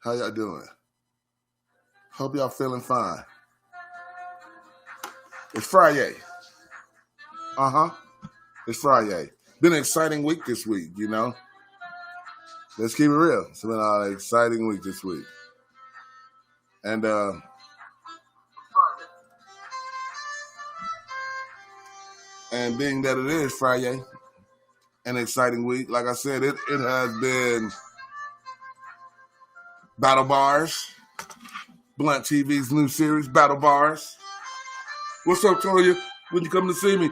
How y'all doing? Hope y'all feeling fine. It's Friday. It's Friday. Been an exciting week this week, you know. Let's keep it real. It's been an exciting week this week. And being that it is Friday, an exciting week, like I said, it has been Battle Bars, Blunt TV's new series, Battle Bars. What's up, Toya? When you come to see me?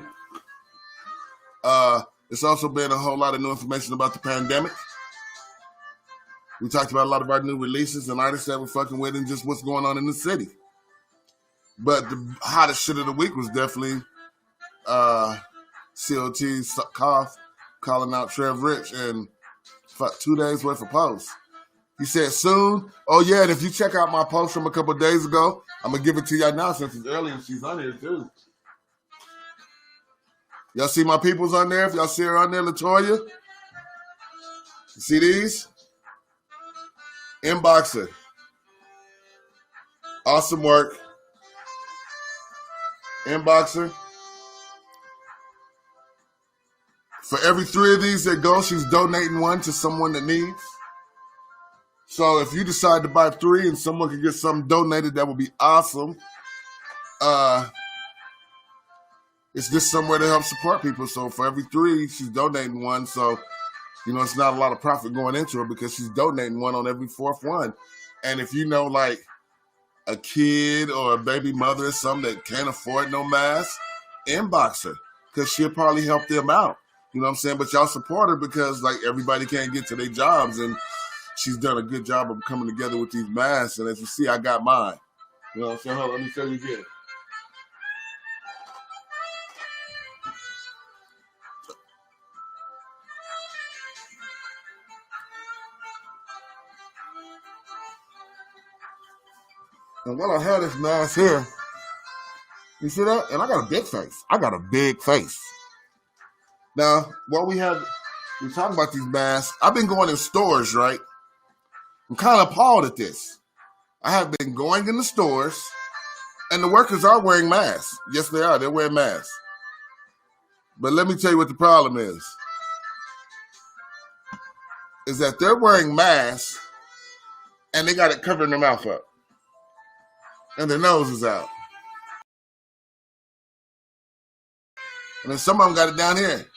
It's also been a whole lot of new information about the pandemic. We talked about a lot of our new releases and artists that we're fucking with and just what's going on in the city. But the hottest shit of the week was definitely COT's Cough calling out Trev Rich and 2 days worth of posts. He said soon. Oh yeah, and if you check out my post from a couple of days ago, I'm gonna give it to y'all now since it's early and she's on here too. Y'all see my peoples on there? If y'all see her on there, Latoya, you see these? Inboxer. Awesome work. Inboxer. For every 3 of these that go, she's donating one to someone that needs. So if you decide to buy 3 and someone can get something donated, that would be awesome. It's just somewhere to help support people. So for every 3, she's donating one. So, you know, it's not a lot of profit going into it because she's donating one on every 4th one. And if you know, like, a kid or a baby mother or something that can't afford no mask, inbox her because she'll probably help them out. You know what I'm saying? But y'all support her because, like, everybody can't get to their jobs. And she's done a good job of coming together with these masks. And as you see, I got mine. You know what I'm saying? Hold on, let me show you again. And while I have this mask here, you see that? And I got a big face. Now, while we're talking about these masks, I've been going in stores, right? I'm kind of appalled at this. I have been going in the stores, and the workers are wearing masks. Yes, they are. They're wearing masks. But let me tell you what the problem is that they're wearing masks, and they got it covering their mouth up. And their nose is out. And then some of them got it down here.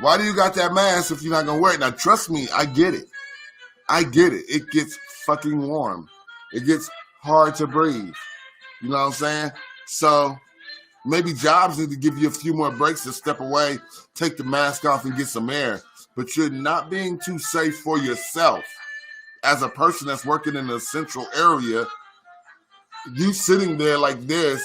Why do you got that mask if you're not going to wear it? Now, trust me, I get it. It gets fucking warm. It gets hard to breathe. You know what I'm saying? So maybe jobs need to give you a few more breaks to step away, take the mask off and get some air. But you're not being too safe for yourself. As a person that's working in the central area, you sitting there like this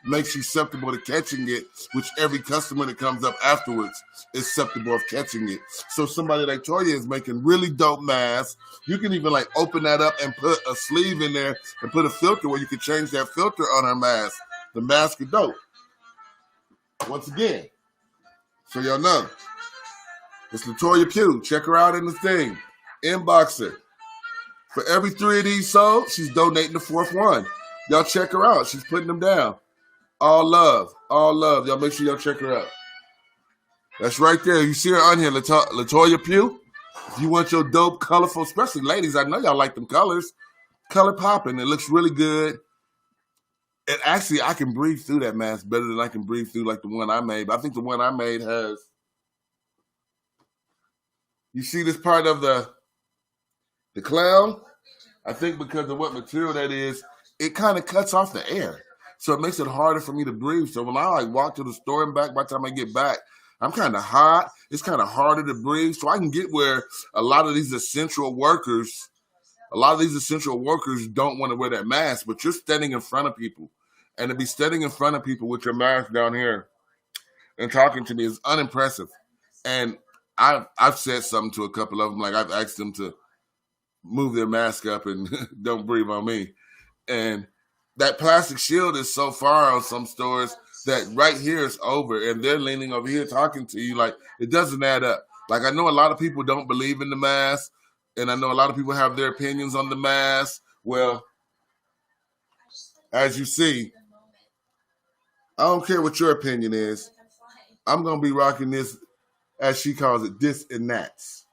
makes you susceptible to catching it, which every customer that comes up afterwards is susceptible of catching it. So somebody like Toya is making really dope masks. You can even like open that up and put a sleeve in there and put a filter where you can change that filter on her mask. The mask is dope. Once again, so y'all know, it's Latoya Pugh. Check her out in the thing. Inbox her. For every 3 of these sold, she's donating the 4th one. Y'all check her out. She's putting them down. All love. Y'all make sure y'all check her out. That's right there. You see her on here, Latoya Pugh. If you want your dope, colorful, especially ladies, I know y'all like them colors. Color popping. It looks really good. And actually, I can breathe through that mask better than I can breathe through like the one I made. But I think the one I made has... You see this part of the clown? I think because of what material that is, it kind of cuts off the air. So it makes it harder for me to breathe. So when I like walk to the store and back, by the time I get back, I'm kind of hot. It's kind of harder to breathe. So I can get where a lot of these essential workers don't want to wear that mask, but you're standing in front of people. And to be standing in front of people with your mask down here and talking to me is unimpressive. And I've said something to a couple of them, like I've asked them to move their mask up and don't breathe on me. And that plastic shield is so far on some stores that right here is over and they're leaning over here talking to you like it doesn't add up. Like I know a lot of people don't believe in the mask. And I know a lot of people have their opinions on the mask. Well, as you see, I don't care what your opinion is. I'm going to be rocking this, as she calls it, this and that's.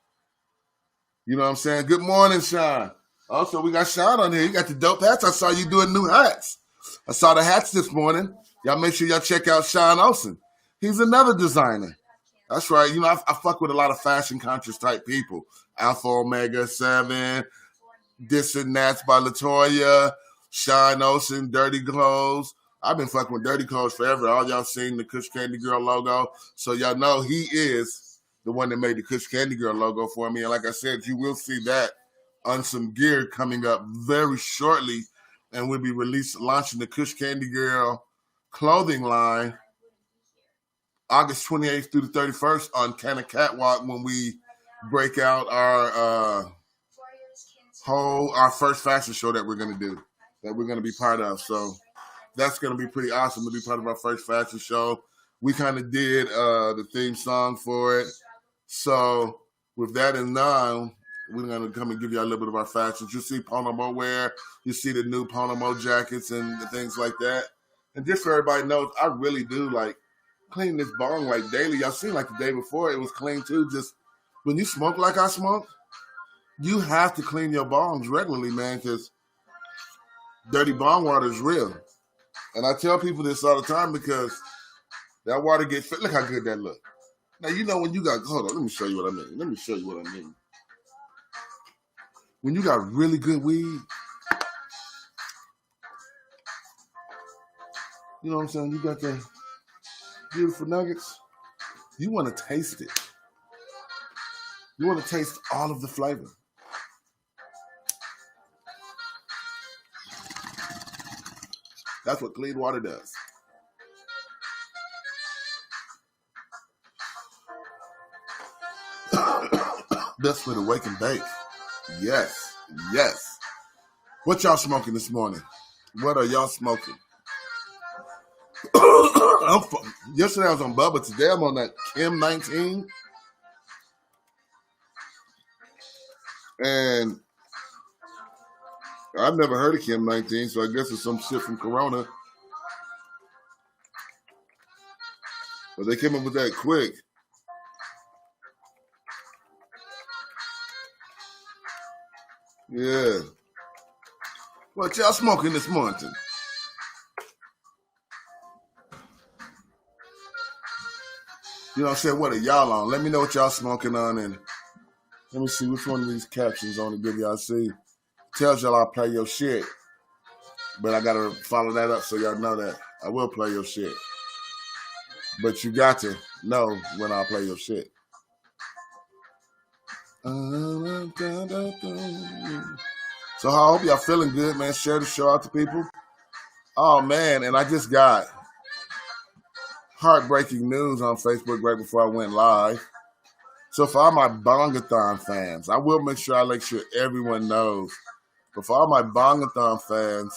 You know what I'm saying? Good morning, Sean. Also, we got Sean on here. You got the dope hats. I saw you doing new hats. I saw the hats this morning. Y'all make sure y'all check out Sean Olsen. He's another designer. That's right. You know, I fuck with a lot of fashion conscious type people. Alpha Omega 7, This and That's by LaToya, Sean Olsen, Dirty Clothes. I've been fucking with Dirty Clothes forever. All y'all seen the Kush Candy Girl logo. So y'all know he is the one that made the Kush Candy Girl logo for me. And like I said, you will see that on some gear coming up very shortly. And we'll be launching the Kush Candy Girl clothing line August 28th through the 31st on Canna Catwalk when we break out our first fashion show that we're going to do, that we're going to be part of. So that's going to be pretty awesome to be part of our first fashion show. We kind of did the theme song for it. So with that in mind, we're going to come and give you a little bit of our fashions. You see Ponomo wear. You see the new Ponomo jackets and the things like that. And just so everybody knows, I really do like clean this bong like daily. Y'all seen like the day before it was clean too. Just when you smoke like I smoke, you have to clean your bongs regularly, man, because dirty bong water is real. And I tell people this all the time because that water gets fit. Look how good that look. Now, you know when you got, hold on, let me show you what I mean. When you got really good weed, you know what I'm saying? You got the beautiful nuggets. You want to taste it. You want to taste all of the flavor. That's what clean water does. Best way to wake and bake. Yes. What y'all smoking this morning? What are y'all smoking? Yesterday I was on Bubba. Today I'm on that Kim 19. And I've never heard of Kim 19, so I guess it's some shit from Corona. But they came up with that quick. Yeah. What y'all smoking this morning? You know what I'm saying? What are y'all on? Let me know what y'all smoking on, and let me see which one of these captions I want to give y'all. See, tells y'all I'll play your shit, but I gotta follow that up so y'all know that I will play your shit. But you got to know when I'll play your shit. So I hope y'all feeling good, man. Share the show out to people. Oh man, and I just got heartbreaking news on Facebook right before I went live. So for all my Bongathon fans, I will make sure I make sure everyone knows. But for all my Bongathon fans,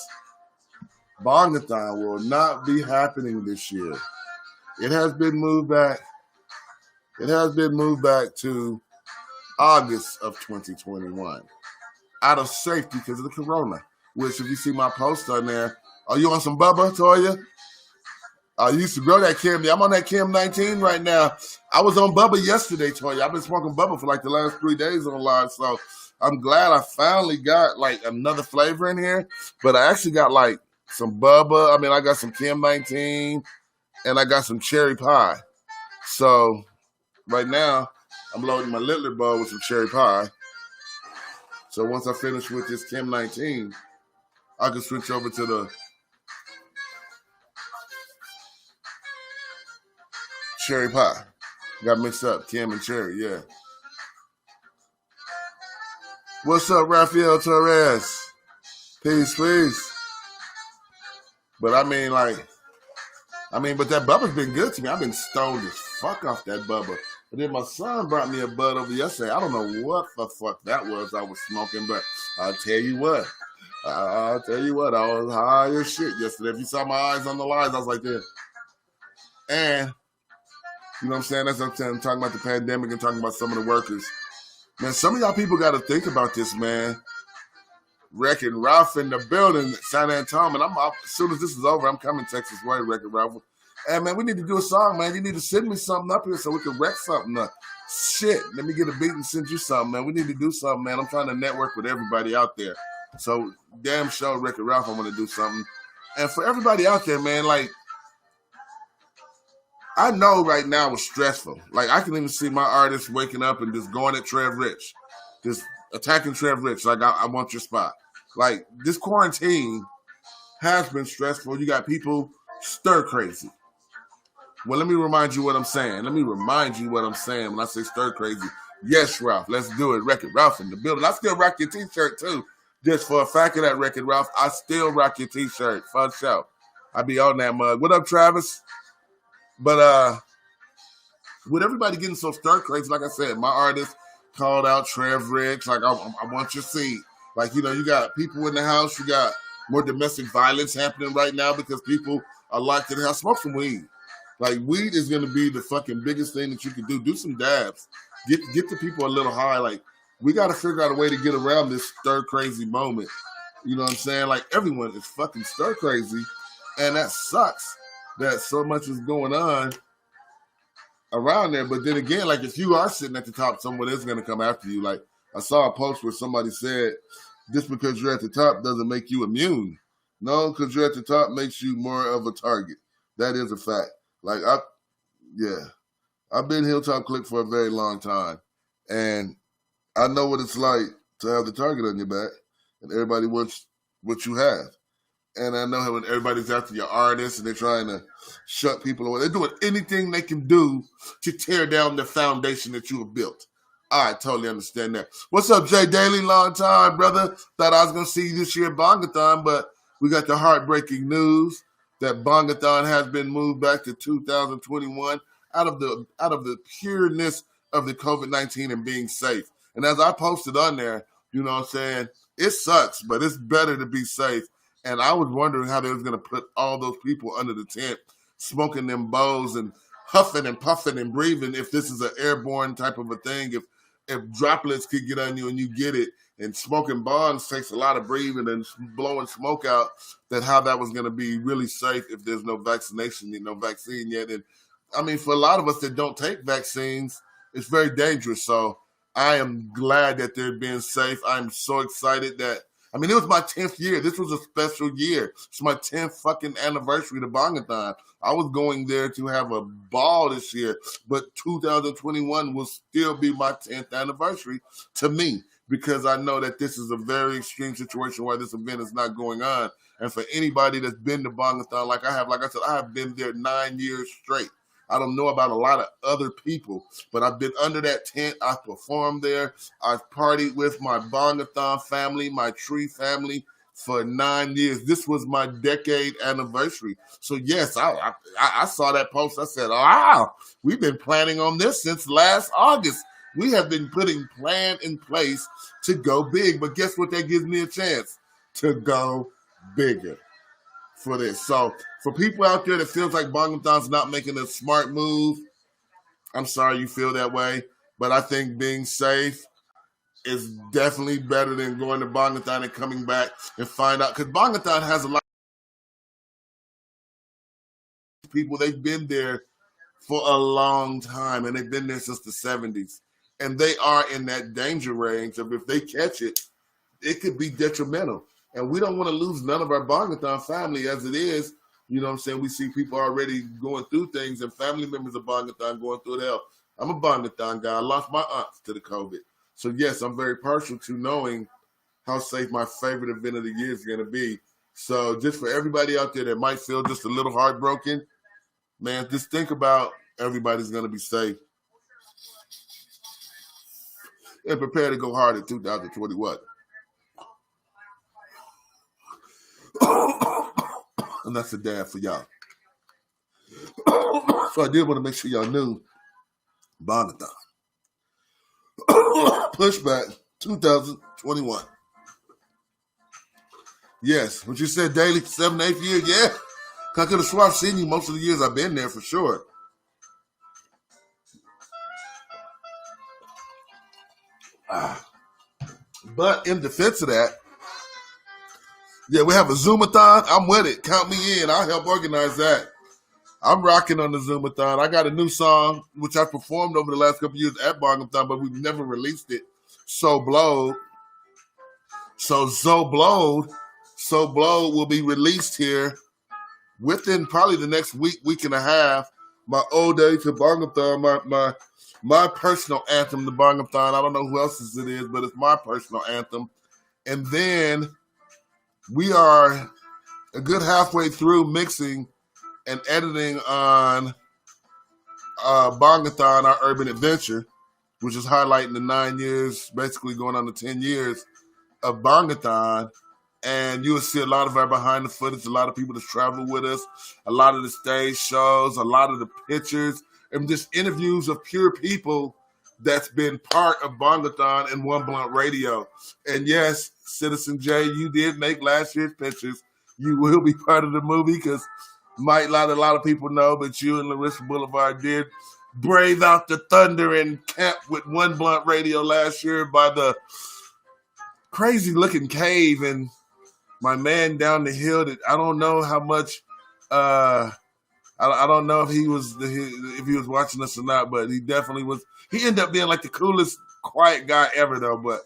Bongathon will not be happening this year. It has been moved back. It has been moved back to August of 2021. Out of safety because of the corona. Which if you see my post on there, are you on some Bubba, Toya? I used to grow that Kim. I'm on that Kim 19 right now. I was on Bubba yesterday, Toya. I've been smoking Bubba for like the last 3 days on live. So I'm glad I finally got like another flavor in here. But I actually got like some Bubba. I mean, I got some Kim 19 and I got some cherry pie. So right now I'm loading my Littler bowl with some cherry pie. So once I finish with this Kim 19, I can switch over to the cherry pie. Got mixed up, Kim and cherry, yeah. What's up, Rafael Torres? Peace, peace. But but that Bubba's been good to me. I've been stoned as fuck off that Bubba. But then my son brought me a bud over yesterday. I don't know what the fuck that was I was smoking, but I'll tell you what. I was high as shit yesterday. If you saw my eyes on the lines, I was like this. And, you know what I'm saying? That's what I'm talking about the pandemic and talking about some of the workers. Man, some of y'all people got to think about this, man. Wrecking Ralph in the building, San Antonio. And I'm out, as soon as this is over, I'm coming Texas way, Wrecking Ralph. Hey, man, we need to do a song, man. You need to send me something up here so we can wreck something up. Shit, let me get a beat and send you something, man. We need to do something, man. I'm trying to network with everybody out there. So, damn show, Wrecking Ralph, I want to do something. And for everybody out there, man, like, I know right now it's stressful. Like, I can even see my artists waking up and just going at Trev Rich. Just attacking Trev Rich. Like, I want your spot. Like, this quarantine has been stressful. You got people stir crazy. Well, let me remind you what I'm saying. Let me remind you what I'm saying when I say stir crazy. Yes, Ralph, let's do it. Wreck-It Ralph in the building. I still rock your t-shirt, too. Just for a fact of that, Wreck-It Ralph, I still rock your t-shirt. Fun show. I be on that mug. What up, Travis? But with everybody getting so stir crazy, like I said, my artist called out Trev Rich. Like, I want your seat. Like, you know, you got people in the house. You got more domestic violence happening right now because people are locked in the house. Smoke some weed. Like, weed is going to be the fucking biggest thing that you can do. Do some dabs. Get the people a little high. Like, we got to figure out a way to get around this stir crazy moment. You know what I'm saying? Like, everyone is fucking stir crazy. And that sucks that so much is going on around there. But then again, like, if you are sitting at the top, someone is going to come after you. Like, I saw a post where somebody said, just because you're at the top doesn't make you immune. No, because you're at the top makes you more of a target. That is a fact. Like, I've been Hilltop Click for a very long time. And I know what it's like to have the target on your back and everybody wants what you have. And I know how when everybody's after your artists and they're trying to shut people away. They're doing anything they can do to tear down the foundation that you have built. I totally understand that. What's up, Jay Daly? Long time, brother. Thought I was going to see you this year at Bongathon, but we got the heartbreaking news that Bongathon has been moved back to 2021 out of the pureness of the COVID-19 and being safe. And as I posted on there, you know what I'm saying, it sucks, but it's better to be safe. And I was wondering how they was going to put all those people under the tent, smoking them bowls and huffing and puffing and breathing if this is an airborne type of a thing, if droplets could get on you and you get it. And smoking bongs takes a lot of breathing and blowing smoke out, that how that was going to be really safe if there's no vaccination, no vaccine yet. And I mean, for a lot of us that don't take vaccines, it's very dangerous. So I am glad that they're being safe. I'm so excited that, I mean, it was my 10th year. This was a special year. It's my 10th fucking anniversary to Bongathon. I was going there to have a ball this year, but 2021 will still be my 10th anniversary to me, because I know that this is a very extreme situation where this event is not going on. And for anybody that's been to Bongathon, like I said, I have been there 9 years straight. I don't know about a lot of other people, but I've been under that tent. I've performed there. I've partied with my Bongathon family, my Tree family for 9 years. This was my decade anniversary. So yes, I saw that post. I said, wow, we've been planning on this since last August. We have been putting plan in place to go big. But guess what? That gives me a chance to go bigger for this. So for people out there that feels like Bongathon's not making a smart move, I'm sorry you feel that way. But I think being safe is definitely better than going to Bongathon and coming back and find out. Because Bongathon has a lot of people, they've been there for a long time, and they've been there since the 70s. And they are in that danger range of, if they catch it, it could be detrimental. And we don't want to lose none of our Bongathon family as it is. You know what I'm saying? We see people already going through things, and family members of Bongathon going through hell. I'm a Bongathon guy. I lost my aunts to the COVID. So, yes, I'm very partial to knowing how safe my favorite event of the year is going to be. So, just for everybody out there that might feel just a little heartbroken, man, just think about everybody's going to be safe. And prepare to go hard in 2021. And that's a dab for y'all. So I did want to make sure y'all knew Bongathon. Pushback 2021. Yes, what you said, Daily, 7th, 8th year, yeah. I could have sworn I've seen you most of the years I've been there for sure. But in defense of that, yeah, we have a Zoomathon. I'm with it. Count me in. I'll help organize that. I'm rocking on the Zoomathon. I got a new song, which I performed over the last couple of years at Bongathon, but we've never released it. So Blowed. So Blowed will be released here within probably the next week and a half. My Old Day to Bongathon, my personal anthem to Bongathon. I don't know who else's it is, but it's my personal anthem. And then we are a good halfway through mixing and editing on Bongathon, our urban adventure, which is highlighting the 9 years, basically going on to 10 years of Bongathon. And you will see a lot of our behind the footage, a lot of people that travel with us, a lot of the stage shows, a lot of the pictures, and just interviews of pure people that's been part of Bongathon and One Blunt Radio. And yes, Citizen J, you did make last year's pictures. You will be part of the movie because might let a lot of people know, but you and Larissa Boulevard did brave out the thunder and camp with One Blunt Radio last year by the crazy looking cave. And my man down the hill that I don't know how much, I don't know if he was watching us or not, but he definitely was. He ended up being like the coolest, quiet guy ever though. But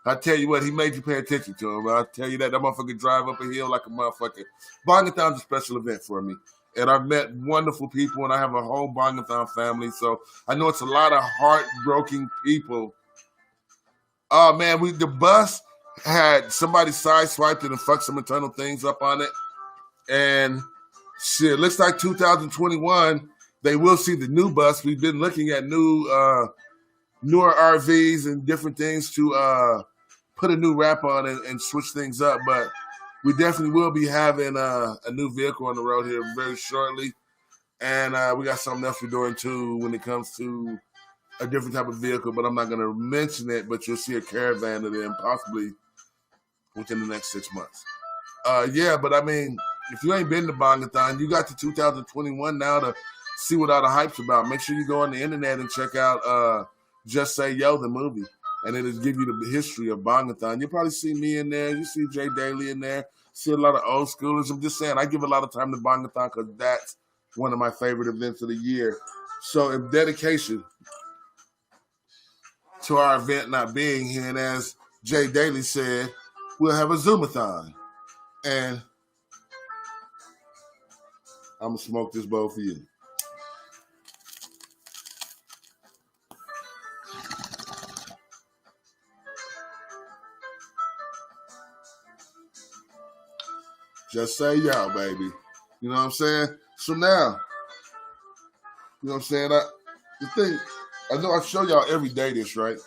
I tell you what, he made you pay attention to him. I'll tell you that motherfucker drive up a hill like a motherfucker. Bongathon's a special event for me. And I've met wonderful people, and I have a whole Bongathon family. So I know it's a lot of heartbroken people. Oh, man, the bus had somebody sideswiped it and fucked some internal things up on it. And shit, looks like 2021, they will see the new bus. We've been looking at newer RVs and different things to put a new wrap on and switch things up. But we definitely will be having a new vehicle on the road here very shortly. And we got something else we're doing too when it comes to a different type of vehicle, but I'm not going to mention it, but you'll see a caravan of them possibly within the next 6 months. Yeah, but I mean, if you ain't been to Bongathon, you got to 2021 now to see what all the hype's about. Make sure you go on the internet and check out Just Say Yo, the movie. And it'll give you the history of Bongathon. You'll probably see me in there. You see Jay Daly in there. See a lot of old schoolers. I'm just saying, I give a lot of time to Bongathon because that's one of my favorite events of the year. So in dedication to our event not being here, and as Jay Daly said, we'll have a Zoomathon. And I'm going to smoke this bowl for you. Just say yo, baby. You know what I'm saying? So now, you know what I'm saying? I know I show y'all every day this, right?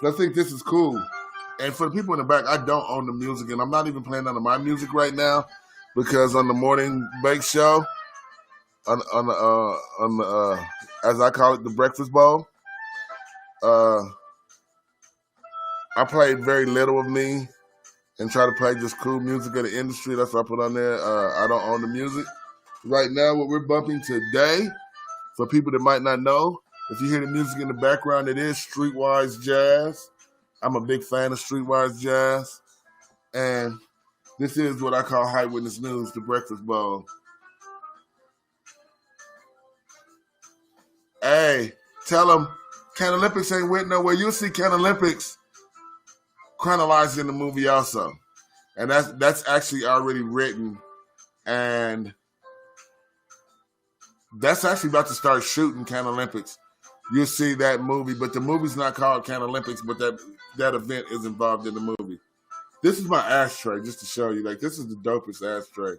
I think this is cool. And for the people in the back, I don't own the music, and I'm not even playing none of my music right now because on the morning bake show, on the as I call it, the breakfast bowl, I played very little of me and try to play just cool music of the industry. That's what I put on there. I don't own the music. Right now, what we're bumping today, for people that might not know, if you hear the music in the background, it is Streetwise Jazz. I'm a big fan of Streetwise Jazz. And this is what I call High Witness News, the breakfast bowl. Hey, tell them Can Olympics ain't went nowhere. You'll see Can Olympics chronologized in the movie also. And that's actually already written. And that's actually about to start shooting Can Olympics. You'll see that movie, but the movie's not called Can Olympics, but that event is involved in the movie. This is my ashtray, just to show you. Like, this is the dopest ashtray.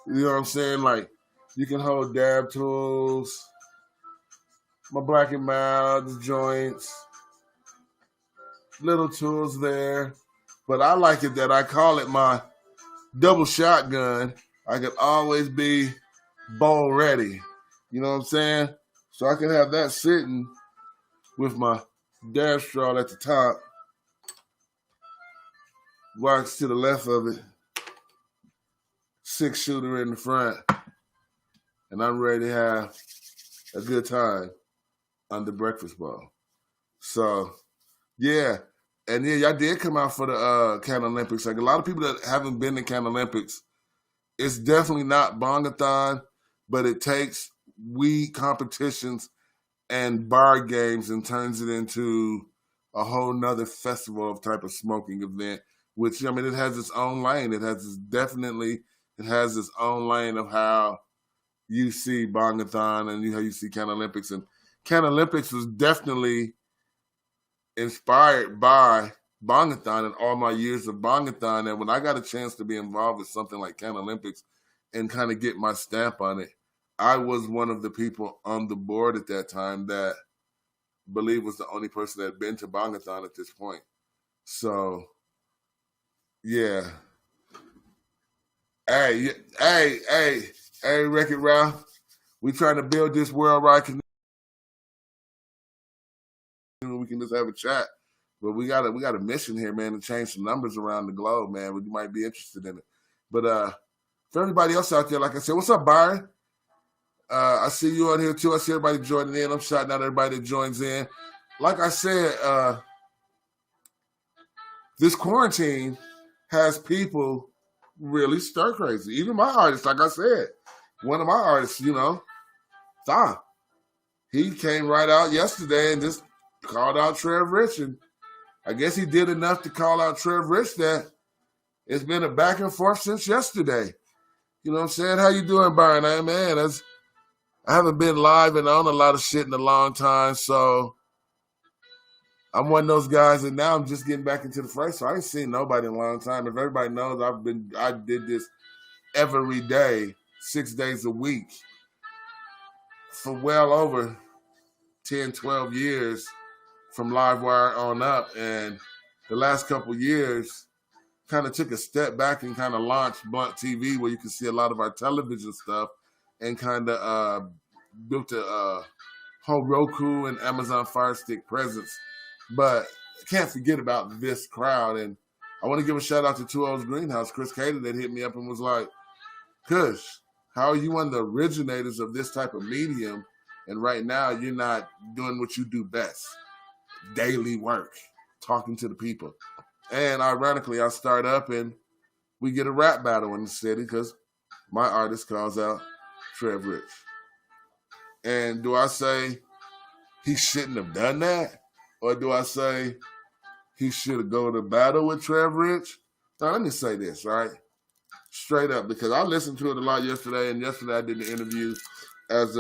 You know what I'm saying? Like, you can hold dab tools, my Black and Mild joints, little tools there. But I like it that I call it my double shotgun. I could always be bowl ready. You know what I'm saying? So I can have that sitting with my dab straw at the top, rocks to the left of it, 6-shooter in the front, and I'm ready to have a good time on the breakfast bowl. So, yeah, And yeah, y'all did come out for the Can Olympics. Like a lot of people that haven't been to Can Olympics, it's definitely not bongathon, but it takes weed competitions and bar games and turns it into a whole nother festival of type of smoking event, which, I mean, it has its own lane. It has its own lane of how you see bongathon and how you see Can Olympics. And Can Olympics was definitely inspired by bongathon and all my years of bongathon. And when I got a chance to be involved with something like Can Olympics and kind of get my stamp on it, I was one of the people on the board at that time that believe was the only person that had been to bongathon at this point. So, yeah. Hey, Wreck-It Ralph. We trying to build this worldwide connection. We can just have a chat. But we got a mission here, man, to change some numbers around the globe, man. You might be interested in it. But for everybody else out there, like I said, what's up, Byron? I see you on here too. I see everybody joining in. I'm shouting out everybody that joins in. Like I said, this quarantine has people really stir crazy. Even my artists, like I said, one of my artists, Thon, he came right out yesterday and just called out Trev Rich. And I guess he did enough to call out Trev Rich that it's been a back and forth since yesterday. You know what I'm saying? How you doing, Byron? Hey, man, I haven't been live and on a lot of shit in a long time, so I'm one of those guys, and now I'm just getting back into the fray, so I ain't seen nobody in a long time. If everybody knows, I did this every day, 6 days a week, for well over 10, 12 years from Livewire on up, and the last couple years kind of took a step back and kind of launched Blunt TV, where you can see a lot of our television stuff, and kind of built a whole Roku and Amazon Fire Stick presence. But I can't forget about this crowd. And I want to give a shout out to Two O's Greenhouse, Chris Cater, that hit me up and was like, Kush, how are you one of the originators of this type of medium? And right now you're not doing what you do best, daily work, talking to the people. And ironically, I start up and we get a rap battle in the city because my artist calls out Trev Rich. And do I say he shouldn't have done that? Or do I say he should have gone to battle with Trev Rich? Now, let me say this, right? Straight up, because I listened to it a lot yesterday, and yesterday I did an interview as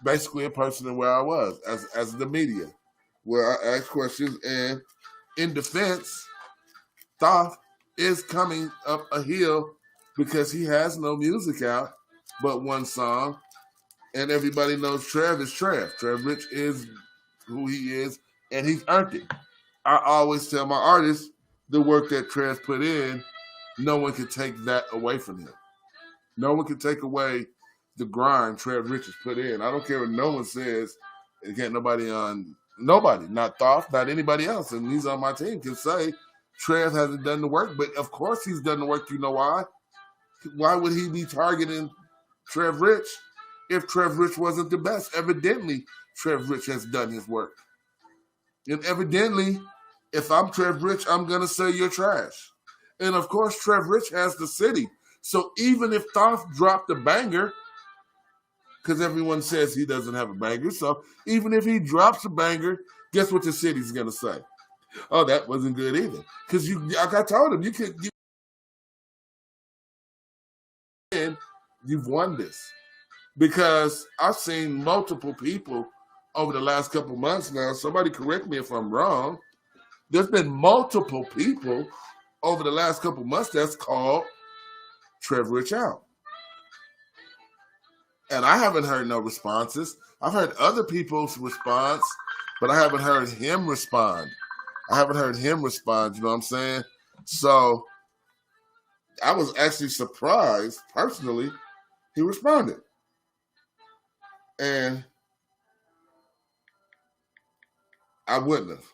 basically a person in where I was, as the media, where I asked questions, and in defense, Thoth is coming up a hill because he has no music out but one song, and everybody knows Trev is Trev. Trev Rich is who he is, and he's earned it. I always tell my artists the work that Trev put in, no one can take that away from him. No one can take away the grind Trev Rich has put in. I don't care what no one says. It can't nobody, not Thoth, not anybody else, and he's on my team, can say Trev hasn't done the work. But of course he's done the work. You know why? Why would he be targeting Trev Rich if Trev Rich wasn't the best? Evidently, Trev Rich has done his work. And evidently, if I'm Trev Rich, I'm going to say you're trash. And of course, Trev Rich has the city. So even if Thoth dropped a banger, because everyone says he doesn't have a banger, so even if he drops a banger, guess what the city's going to say? Oh, that wasn't good either. Because like I told him, you've won this. Because I've seen multiple people over the last couple months now. Somebody correct me if I'm wrong. There's been multiple people over the last couple months that's called Trev Rich out. And I haven't heard no responses. I've heard other people's response, but I haven't heard him respond. You know what I'm saying? So I was actually surprised, personally, he responded. And I wouldn't have.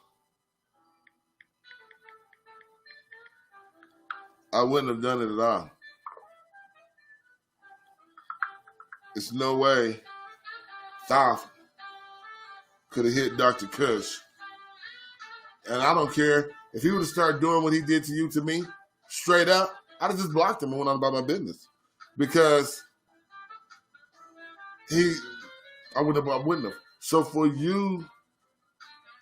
I wouldn't have done it at all. There's no way Thoth could have hit Dr. Kush And I don't care if he would have started doing what he did to you to me, straight up, I'd have just blocked him and went on about my business. Because I wouldn't have. So for you,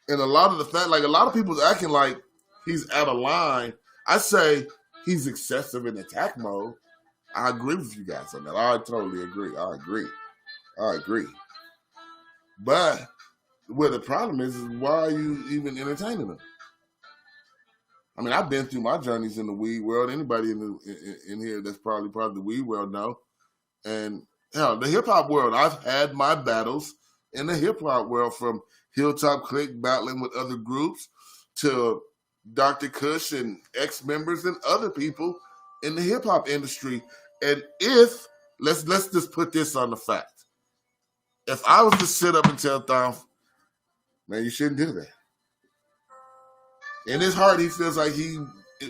and a lot of the fact, like a lot of people's acting like he's out of line. I say he's excessive in attack mode. I agree with you guys on that. I totally agree. I agree. But where the problem is why are you even entertaining him? I mean, I've been through my journeys in the weed world. Anybody in here that's probably part of the weed world know. And hell, the hip hop world, I've had my battles in the hip hop world, from Hilltop Click battling with other groups to Dr. Kush and ex-members and other people in the hip hop industry. And if let's just put this on the fact. If I was to sit up and tell Thom, man, you shouldn't do that. In his heart, he feels like he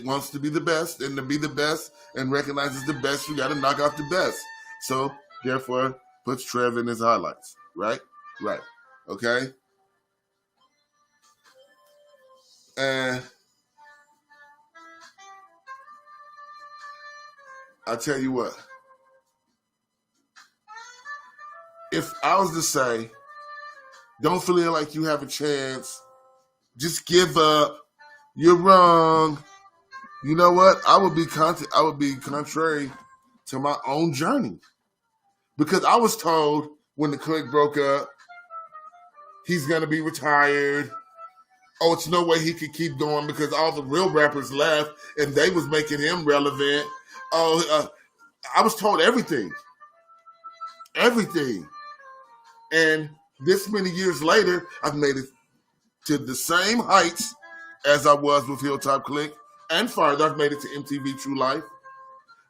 wants to be the best, and to be the best and recognizes the best, you got to knock off the best. So, therefore, puts Trev in his highlights, right? Right. Okay? And I tell you what, if I was to say, don't feel like you have a chance, just give up, you're wrong, you know what? I would be contrary to my own journey. Because I was told when the clique broke up, he's going to be retired. Oh, it's no way he could keep going because all the real rappers left and they was making him relevant. I was told everything. Everything. And this many years later, I've made it to the same heights as I was with Hilltop Click and farther. I've made it to MTV True Life.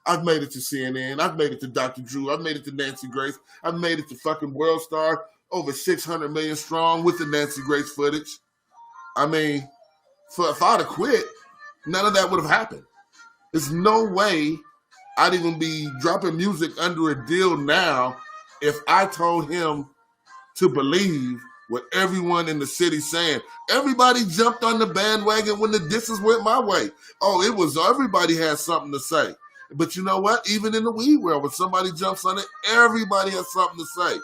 I've made it to CNN. I've made it to Dr. Drew. I've made it to Nancy Grace. I've made it to fucking World Star, over 600 million strong with the Nancy Grace footage. I mean, if I'd have quit, none of that would have happened. There's no way I'd even be dropping music under a deal now if I told him to believe what everyone in the city's saying. Everybody jumped on the bandwagon when the disses went my way. Oh, it was everybody had something to say. But you know what? Even in the weed world, when somebody jumps on it, everybody has something to say.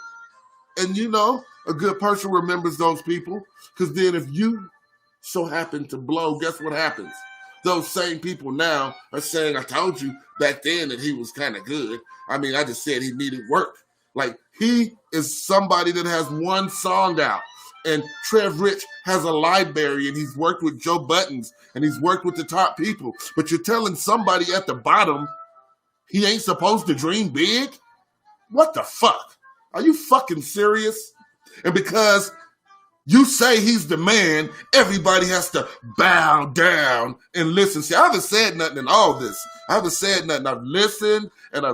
And you know, a good person remembers those people. Because then if you so happen to blow, guess what happens? Those same people now are saying, I told you back then that he was kind of good. I mean, I just said he needed work. Like, he is somebody that has one song out. And Trev Rich has a library, and he's worked with Joe Buttons, and he's worked with the top people. But you're telling somebody at the bottom he ain't supposed to dream big? What the fuck? Are you fucking serious? And because you say he's the man, everybody has to bow down and listen. See, I haven't said nothing in all this. I haven't said nothing. I've listened, and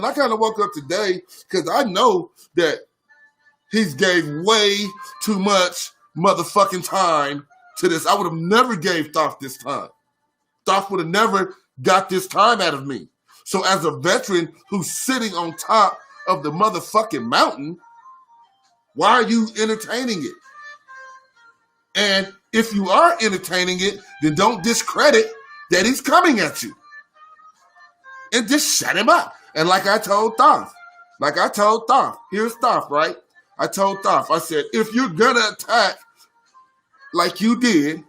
I kind of woke up today because I know that he's gave way too much motherfucking time to this. I would have never gave Thoth this time. Thoth would have never got this time out of me. So as a veteran who's sitting on top of the motherfucking mountain, why are you entertaining it? And if you are entertaining it, then don't discredit that he's coming at you. And just shut him up. And like I told Thoth, here's Thoth, right? I told Thoth, I said, if you're gonna attack like you did,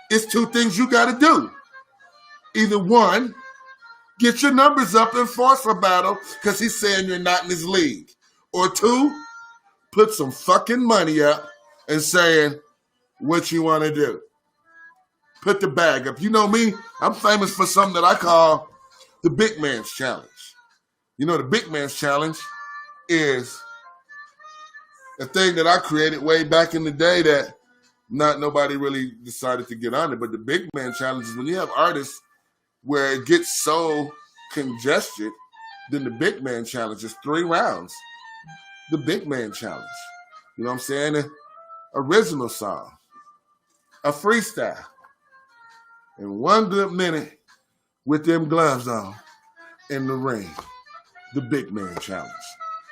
it's two things you gotta do. Either one, get your numbers up and force a battle because he's saying you're not in his league. Or two, put some fucking money up and saying what you want to do. Put the bag up. You know me, I'm famous for something that I call the Big Man's Challenge. You know, the Big Man's Challenge is a thing that I created way back in the day that not nobody really decided to get on it. But the Big Man Challenge is when you have artists where it gets so congested, then the Big Man Challenge is 3 rounds. The Big Man Challenge. You know what I'm saying? An original song. A freestyle. In 1 good minute with them gloves on in the ring. The Big Man Challenge.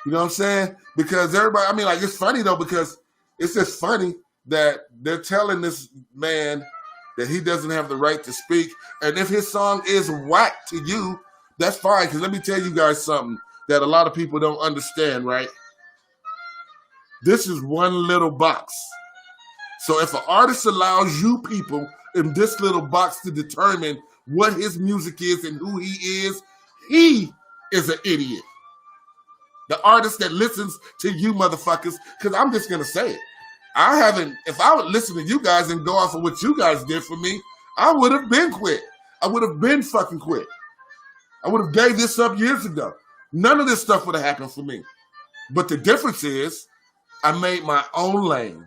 You know what I'm saying? Because everybody, I mean, like, it's funny though, because it's just funny that they're telling this man that he doesn't have the right to speak. And if his song is whack to you, that's fine. Because let me tell you guys something that a lot of people don't understand, right? This is one little box. So if an artist allows you people in this little box to determine what his music is and who he is an idiot. The artist that listens to you motherfuckers, because I'm just going to say it. If I would listen to you guys and go off of what you guys did for me, I would have been quit. I would have been fucking quit. I would have gave this up years ago. None of this stuff would have happened for me. But the difference is I made my own lane.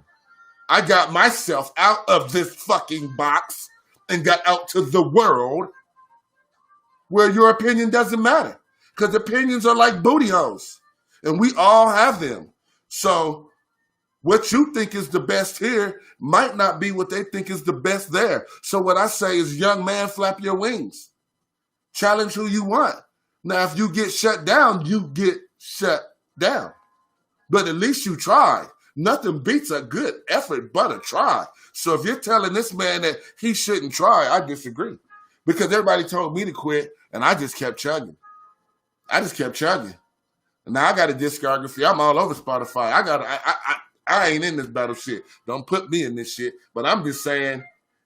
I got myself out of this fucking box and got out to the world where your opinion doesn't matter. Because opinions are like booty holes. And we all have them. So what you think is the best here might not be what they think is the best there. So what I say is, young man, flap your wings. Challenge who you want. Now, if you get shut down, you get shut down. But at least you tried. Nothing beats a good effort but a try. So if you're telling this man that he shouldn't try, I disagree. Because everybody told me to quit, and I just kept chugging. And now I got a discography. I'm all over Spotify. I ain't in this battle shit. Don't put me in this shit. But I'm just saying,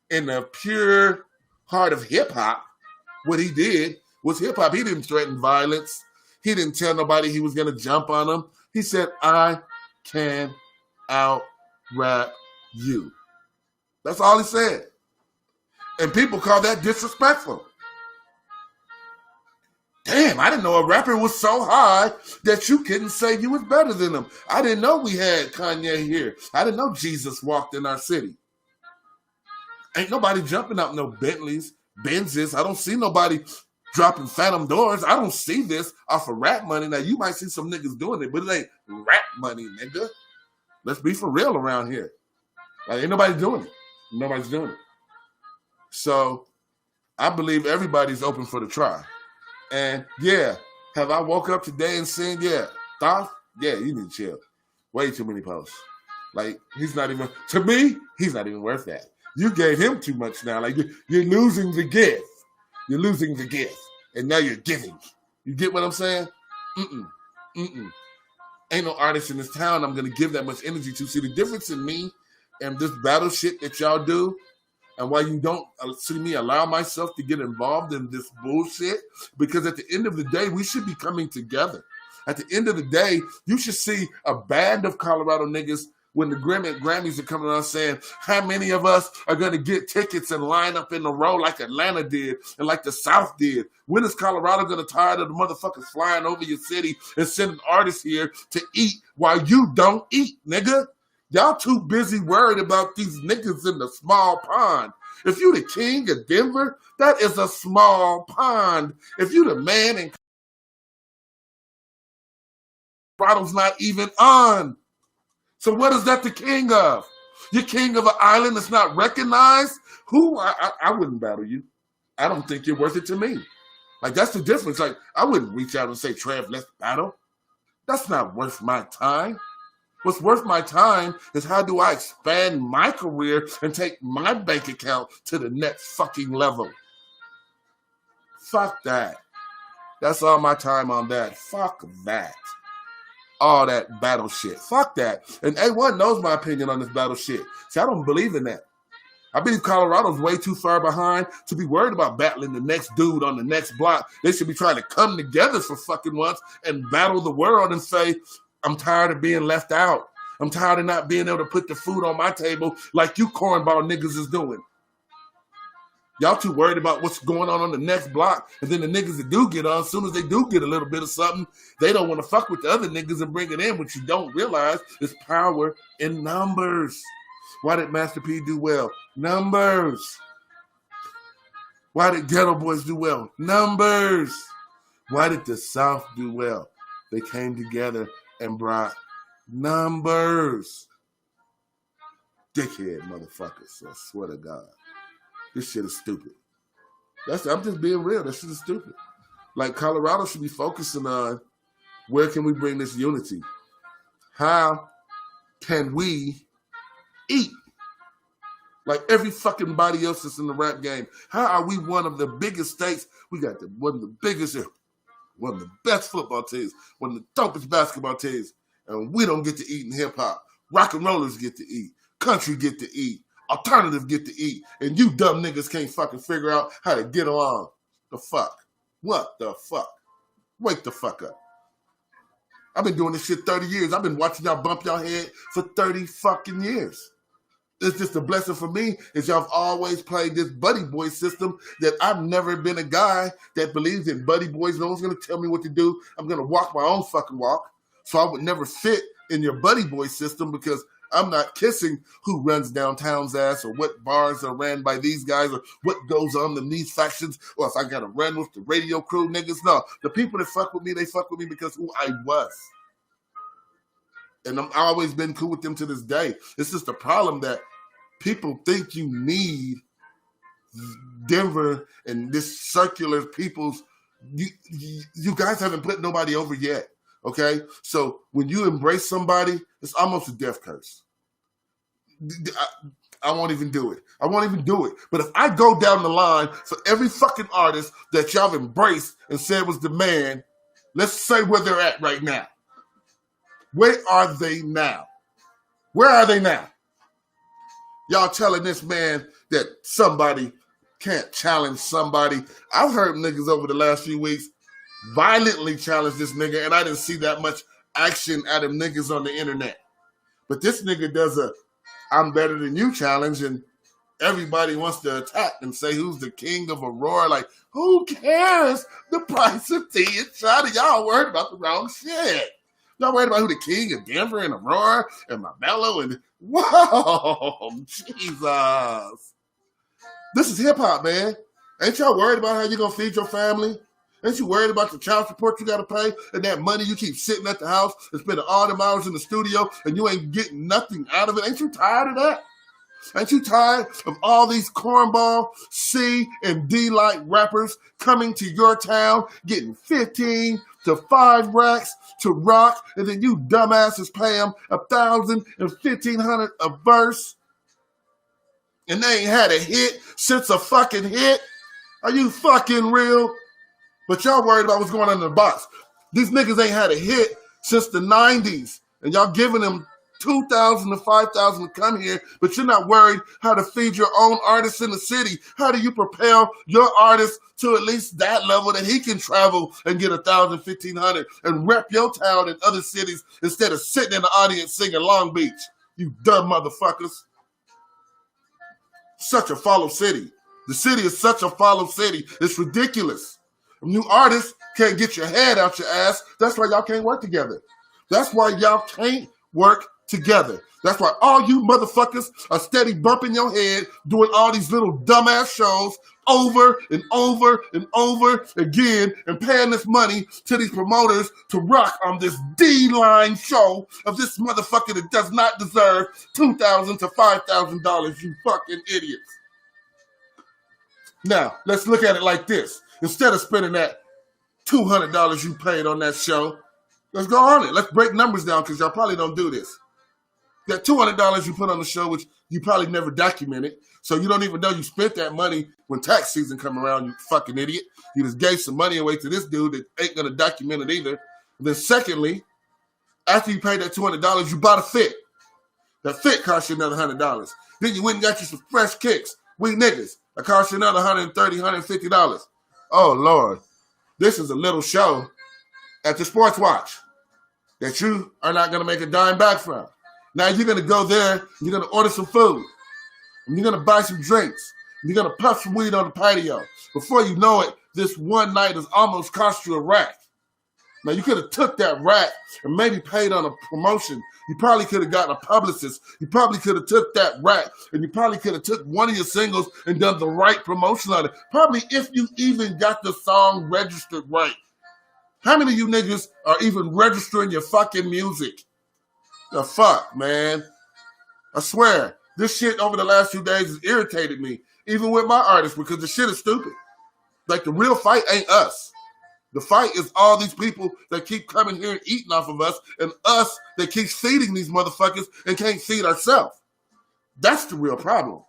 in the pure heart of hip-hop, what he did was hip-hop. He didn't threaten violence. He didn't tell nobody he was going to jump on them. He said, I can out-rap you. That's all he said. And people call that disrespectful. Damn, I didn't know a rapper was so high that you couldn't say you was better than him. I didn't know we had Kanye here. I didn't know Jesus walked in our city. Ain't nobody jumping out no Bentleys, Benzes. I don't see nobody dropping phantom doors. I don't see this off of rap money. Now, you might see some niggas doing it, but it ain't rap money, nigga. Let's be for real around here. Like, ain't nobody doing it. Nobody's doing it. So, I believe everybody's open for the try. And, yeah, have I woke up today and seen, Thoth? Yeah, you need to chill. Way too many posts. Like, he's not even, to me, he's not even worth that. You gave him too much now. Like, you're losing the gift. You're losing the gift. And now you're giving. You get what I'm saying? Ain't no artist in this town I'm going to give that much energy to. See, the difference in me and this battle shit that y'all do, and why you don't see me allow myself to get involved in this bullshit, because at the end of the day, we should be coming together. At the end of the day, you should see a band of Colorado niggas when the Grammys are coming around saying, how many of us are going to get tickets and line up in a row like Atlanta did and like the South did? When is Colorado going to tired of the motherfuckers flying over your city and sending artists here to eat while you don't eat, nigga? Y'all too busy worried about these niggas in the small pond. If you the king of Denver, that is a small pond. If you the man in Colorado's not even on. So what is that the king of? You're king of an island that's not recognized? Who? I wouldn't battle you. I don't think you're worth it to me. Like, that's the difference. Like, I wouldn't reach out and say, Trev, let's battle. That's not worth my time. What's worth my time is how do I expand my career and take my bank account to the next fucking level. Fuck that. That's all my time on that. Fuck that. All that battle shit. Fuck that. And A1 knows my opinion on this battle shit. See, I don't believe in that. I believe Colorado's way too far behind to be worried about battling the next dude on the next block. They should be trying to come together for fucking once and battle the world and say, I'm tired of being left out. I'm tired of not being able to put the food on my table like you cornball niggas is doing. Y'all too worried about what's going on the next block. And then the niggas that do get on, as soon as they do get a little bit of something, they don't want to fuck with the other niggas and bring it in. What you don't realize is power in numbers. Why did Master P do well? Numbers. Why did Ghetto Boys do well? Numbers. Why did the South do well? They came together and brought numbers. Dickhead motherfuckers. I swear to God. This shit is stupid. I'm just being real. This shit is stupid. Like, Colorado should be focusing on where can we bring this unity? How can we eat? Like every fucking body else that's in the rap game. How are we one of the biggest states? We got one of the biggest, one of the best football teams, one of the dopest basketball teams, and we don't get to eat in hip-hop. Rock and rollers get to eat. Country get to eat. Alternative get to eat. And you dumb niggas can't fucking figure out how to get along. The fuck? What the fuck? Wake the fuck up. I've been doing this shit 30 years. I've been watching y'all bump y'all head for 30 fucking years. It's just a blessing for me is y'all have always played this buddy boy system that I've never been a guy that believes in buddy boys. No one's going to tell me what to do. I'm going to walk my own fucking walk. So I would never fit in your buddy boy system because I'm not kissing who runs downtown's ass or what bars are ran by these guys or what goes on in these factions or if I got to run with the radio crew niggas. No, the people that fuck with me, they fuck with me because who I was. And I've always been cool with them to this day. It's just a problem that people think you need Denver and this circular people's. You guys haven't put nobody over yet, okay? So when you embrace somebody, it's almost a death curse. I won't even do it. I won't even do it. But if I go down the line for every fucking artist that y'all have embraced and said was the man, let's say where they're at right now. Where are they now? Where are they now? Y'all telling this man that somebody can't challenge somebody. I've heard niggas over the last few weeks violently challenge this nigga, and I didn't see that much action out of niggas on the internet. But this nigga does a I'm better than you challenge, and everybody wants to attack and say who's the king of Aurora. Like, who cares the price of tea in China? Y'all worried about the wrong shit. Y'all worried about who the king of Denver and Aurora and Marbella and whoa, Jesus. This is hip-hop, man. Ain't y'all worried about how you're going to feed your family? Ain't you worried about the child support you got to pay and that money you keep sitting at the house and spending all them hours in the studio and you ain't getting nothing out of it? Ain't you tired of that? Ain't you tired of all these cornball C and D-like rappers coming to your town, getting 15 to 5 racks to rock, and then you dumbasses pay them $1,000 and $1,500 a verse? And they ain't had a hit since a fucking hit? Are you fucking real? But y'all worried about what's going on in the box. These niggas ain't had a hit since the 90s. And y'all giving them $2,000 to $5,000 to come here, but you're not worried how to feed your own artists in the city. How do you propel your artist to at least that level that he can travel and get $1,000, $1,500 and rep your town in other cities instead of sitting in the audience singing Long Beach? You dumb motherfuckers. Such a follow city. The city is such a follow city. It's ridiculous. New artists can't get your head out your ass. That's why y'all can't work together. That's why y'all can't work together. That's why all you motherfuckers are steady bumping your head, doing all these little dumbass shows over and over and over again and paying this money to these promoters to rock on this D-line show of this motherfucker that does not deserve $2,000 to $5,000, you fucking idiots. Now, let's look at it like this. Instead of spending that $200 you paid on that show, let's go on it. Let's break numbers down because y'all probably don't do this. That $200 you put on the show, which you probably never documented, so you don't even know you spent that money when tax season come around, you fucking idiot. You just gave some money away to this dude that ain't going to document it either. And then secondly, after you paid that $200, you bought a fit. That fit cost you another $100. Then you went and got you some fresh kicks. We niggas. That cost you another $130, $150. Oh, Lord. This is a little show at the Sports Watch that you are not going to make a dime back from. Now you're going to go there, you're going to order some food, and you're going to buy some drinks, and you're going to puff some weed on the patio. Before you know it, this one night has almost cost you a rack. Now you could have took that rack and maybe paid on a promotion. You probably could have gotten a publicist. You probably could have took that rack and you probably could have took one of your singles and done the right promotion on it. Probably if you even got the song registered right. How many of you niggas are even registering your fucking music? The fuck, man. I swear, this shit over the last few days has irritated me, even with my artists, because the shit is stupid. Like, the real fight ain't us. The fight is all these people that keep coming here and eating off of us, and us that keeps feeding these motherfuckers and can't feed ourselves. That's the real problem.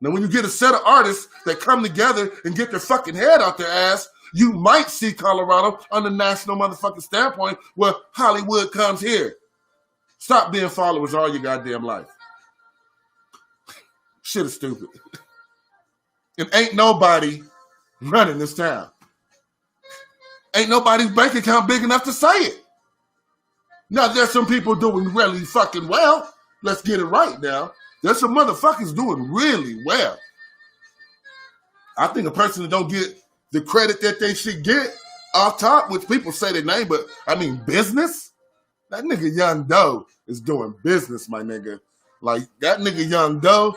Now, when you get a set of artists that come together and get their fucking head out their ass, you might see Colorado on the national motherfucking standpoint where Hollywood comes here. Stop being followers all your goddamn life. Shit is stupid. And ain't nobody running this town. Ain't nobody's bank account big enough to say it. Now, there's some people doing really fucking well. Let's get it right now. There's some motherfuckers doing really well. I think a person that don't get the credit that they should get off top, which people say their name, but I mean business? That nigga Young Doe is doing business, my nigga. Like, that nigga Young Doe,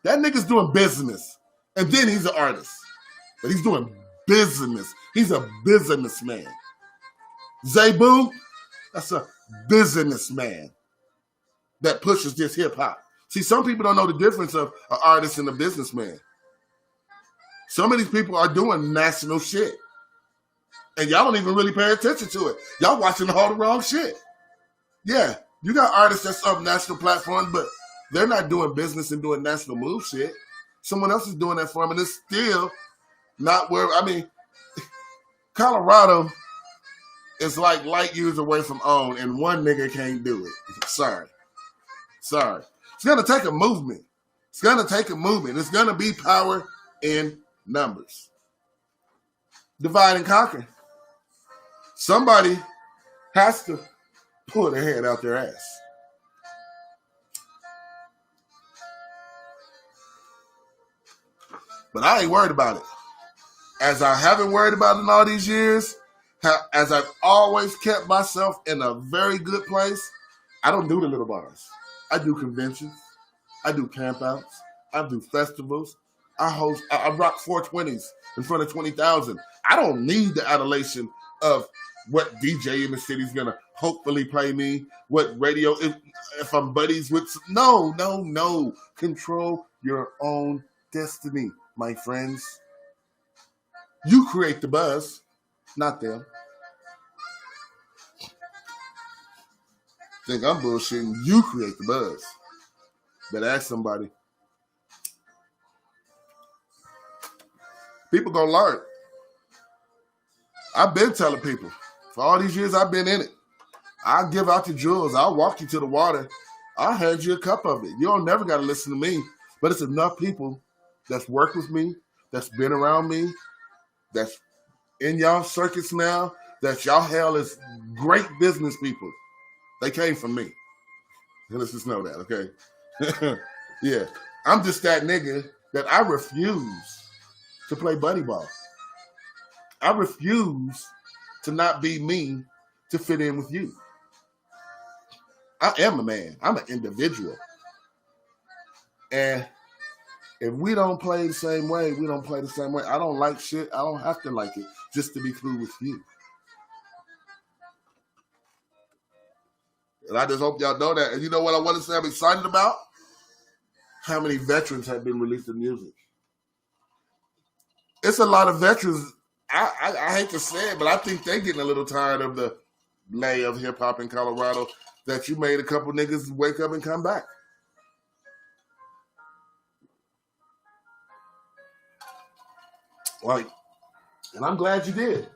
that nigga's doing business. And then he's an artist. But he's doing business. He's a businessman. Zebu, that's a businessman that pushes this hip-hop. See, some people don't know the difference of an artist and a businessman. Some of these people are doing national shit. And y'all don't even really pay attention to it. Y'all watching all the wrong shit. Yeah, you got artists that's up national platforms, but they're not doing business and doing national move shit. Someone else is doing that for them, and it's still not where, I mean, Colorado is like light years away from own, and one nigga can't do it. Sorry. It's going to take a movement. It's going to take a movement. It's going to be power in numbers. Divide and conquer. Somebody has to pull their head out their ass. But I ain't worried about it. As I haven't worried about it in all these years, as I've always kept myself in a very good place, I don't do the little bars. I do conventions. I do campouts. I do festivals. I rock 420s in front of 20,000. I don't need the adulation of what DJ in the city is going to hopefully play me, what radio, if I'm buddies with. No. Control your own destiny, my friends. You create the buzz, not them. Think I'm bullshitting. You create the buzz. Better ask somebody. People gonna learn. I've been telling people. For all these years I've been in it. I'll give out the jewels. I'll walk you to the water. I'll hand you a cup of it. You don't never got to listen to me. But it's enough people that's worked with me, that's been around me, that's in y'all circuits now, that y'all hell is great business people. They came from me. Let's just know that, okay? Yeah. I'm just that nigga that I refuse to play buddy ball. I refuse to not be me to fit in with you. I am a man. I'm an individual. And if we don't play the same way, we don't play the same way. I don't like shit. I don't have to like it just to be cool with you. And I just hope y'all know that. And you know what I want to say I'm excited about? How many veterans have been released in music. It's a lot of veterans. I hate to say it, but I think they're getting a little tired of the lay of hip-hop in Colorado that you made a couple niggas wake up and come back. Like, and I'm glad you did.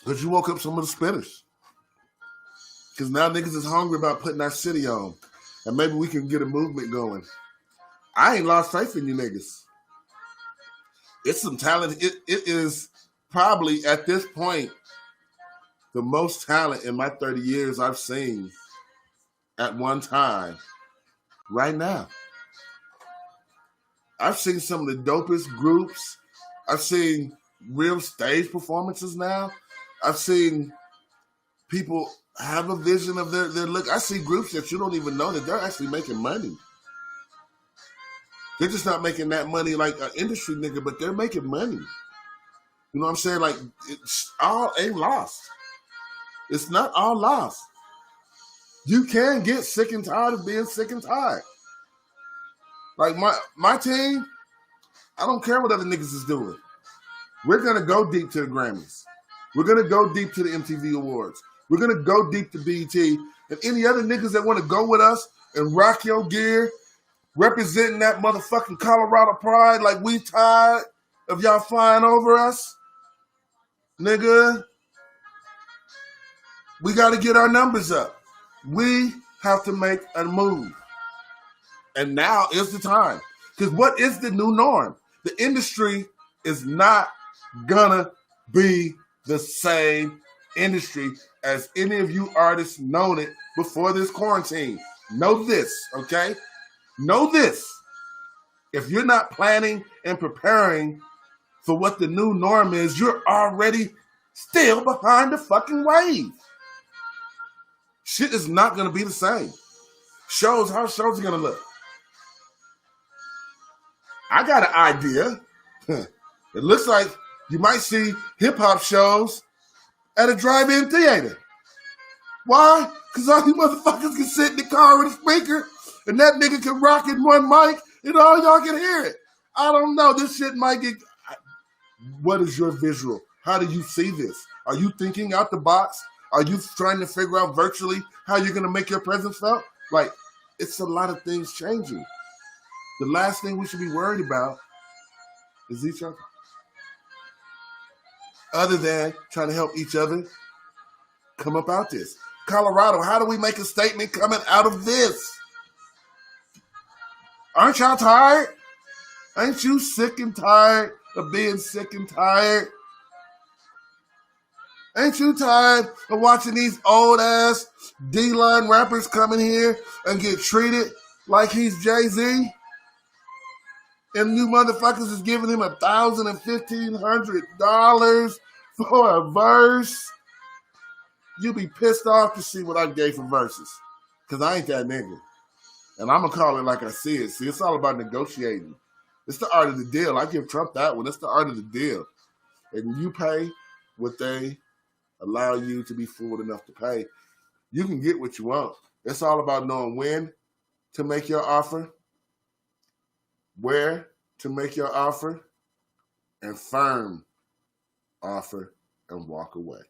Because you woke up some of the spinners. Because now niggas is hungry about putting our city on. And maybe we can get a movement going. I ain't lost faith in you niggas. It's some talent. It is probably, at this point, the most talent in my 30 years I've seen at one time right now. I've seen some of the dopest groups. I've seen real stage performances now. I've seen people have a vision of their look. I see groups that you don't even know that they're actually making money. They're just not making that money like an industry nigga, but they're making money. You know what I'm saying? Like, it's all ain't lost. It's not all lost. You can get sick and tired of being sick and tired. Like my team, I don't care what other niggas is doing. We're going to go deep to the Grammys. We're going to go deep to the MTV Awards. We're going to go deep to BET. And any other niggas that want to go with us and rock your gear representing that motherfucking Colorado pride like we tired of y'all flying over us. Nigga, we got to get our numbers up. We have to make a move. And now is the time. Because what is the new norm? The industry is not gonna be the same industry as any of you artists known it before this quarantine. Know this, okay? Know this. If you're not planning and preparing for what the new norm is, you're already still behind the fucking wave. Shit is not gonna be the same. How shows are gonna look? I got an idea. It looks like you might see hip-hop shows at a drive-in theater. Why? Because all you motherfuckers can sit in the car with a speaker and that nigga can rock in one mic and all y'all can hear it. I don't know. This shit might get... What is your visual? How do you see this? Are you thinking out the box? Are you trying to figure out virtually how you're going to make your presence felt? Like, it's a lot of things changing. The last thing we should be worried about is each other. Other than trying to help each other come up out this. Colorado, how do we make a statement coming out of this? Aren't y'all tired? Ain't you sick and tired of being sick and tired? Ain't you tired of watching these old-ass D-line rappers come in here and get treated like he's Jay-Z? And you motherfuckers is giving him $1,000 and $1,500 for a verse. You be pissed off to see what I gave for verses. Because I ain't that nigga. And I'm going to call it like I see it. See, it's all about negotiating. It's the art of the deal. I give Trump that one. It's the art of the deal. And you pay what they allow you to be fooled enough to pay. You can get what you want. It's all about knowing when to make your offer, where to make your offer, and firm offer and walk away.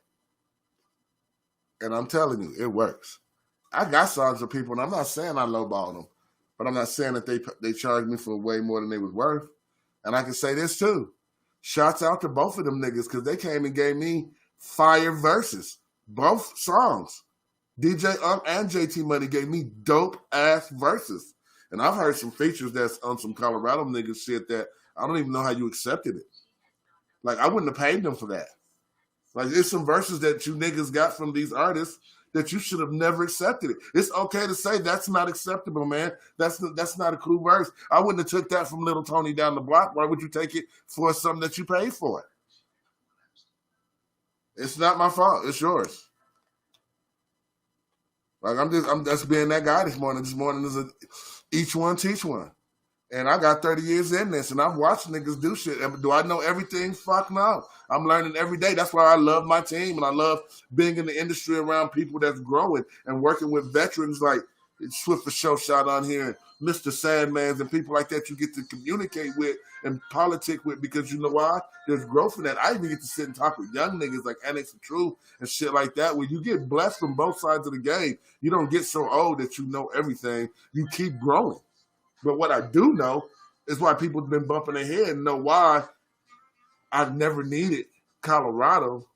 And I'm telling you, it works. I got songs with people, and I'm not saying I lowballed them, but I'm not saying that they charged me for way more than they was worth. And I can say this too. Shouts out to both of them niggas because they came and gave me fire verses. Both songs. DJ and JT Money gave me dope-ass verses. And I've heard some features that's on some Colorado niggas shit that I don't even know how you accepted it. Like, I wouldn't have paid them for that. Like, there's some verses that you niggas got from these artists that you should have never accepted it. It's okay to say that's not acceptable, man. That's not a cool verse. I wouldn't have took that from Little Tony down the block. Why would you take it for something that you paid for? It's not my fault. It's yours. Like, I'm just being that guy this morning. This morning is each one teach one. And I got 30 years in this, and I've watched niggas do shit. Do I know everything? Fuck no. I'm learning every day. That's why I love my team, and I love being in the industry around people that's growing and working with veterans like Swift for Show Shot on here, and Mr. Sandmans, and people like that you get to communicate with and politic with, because you know why? There's growth in that. I even get to sit and talk with young niggas like Annex and True and shit like that, where you get blessed from both sides of the game. You don't get so old that you know everything. You keep growing. But what I do know is why people have been bumping their head and know why I've never needed Colorado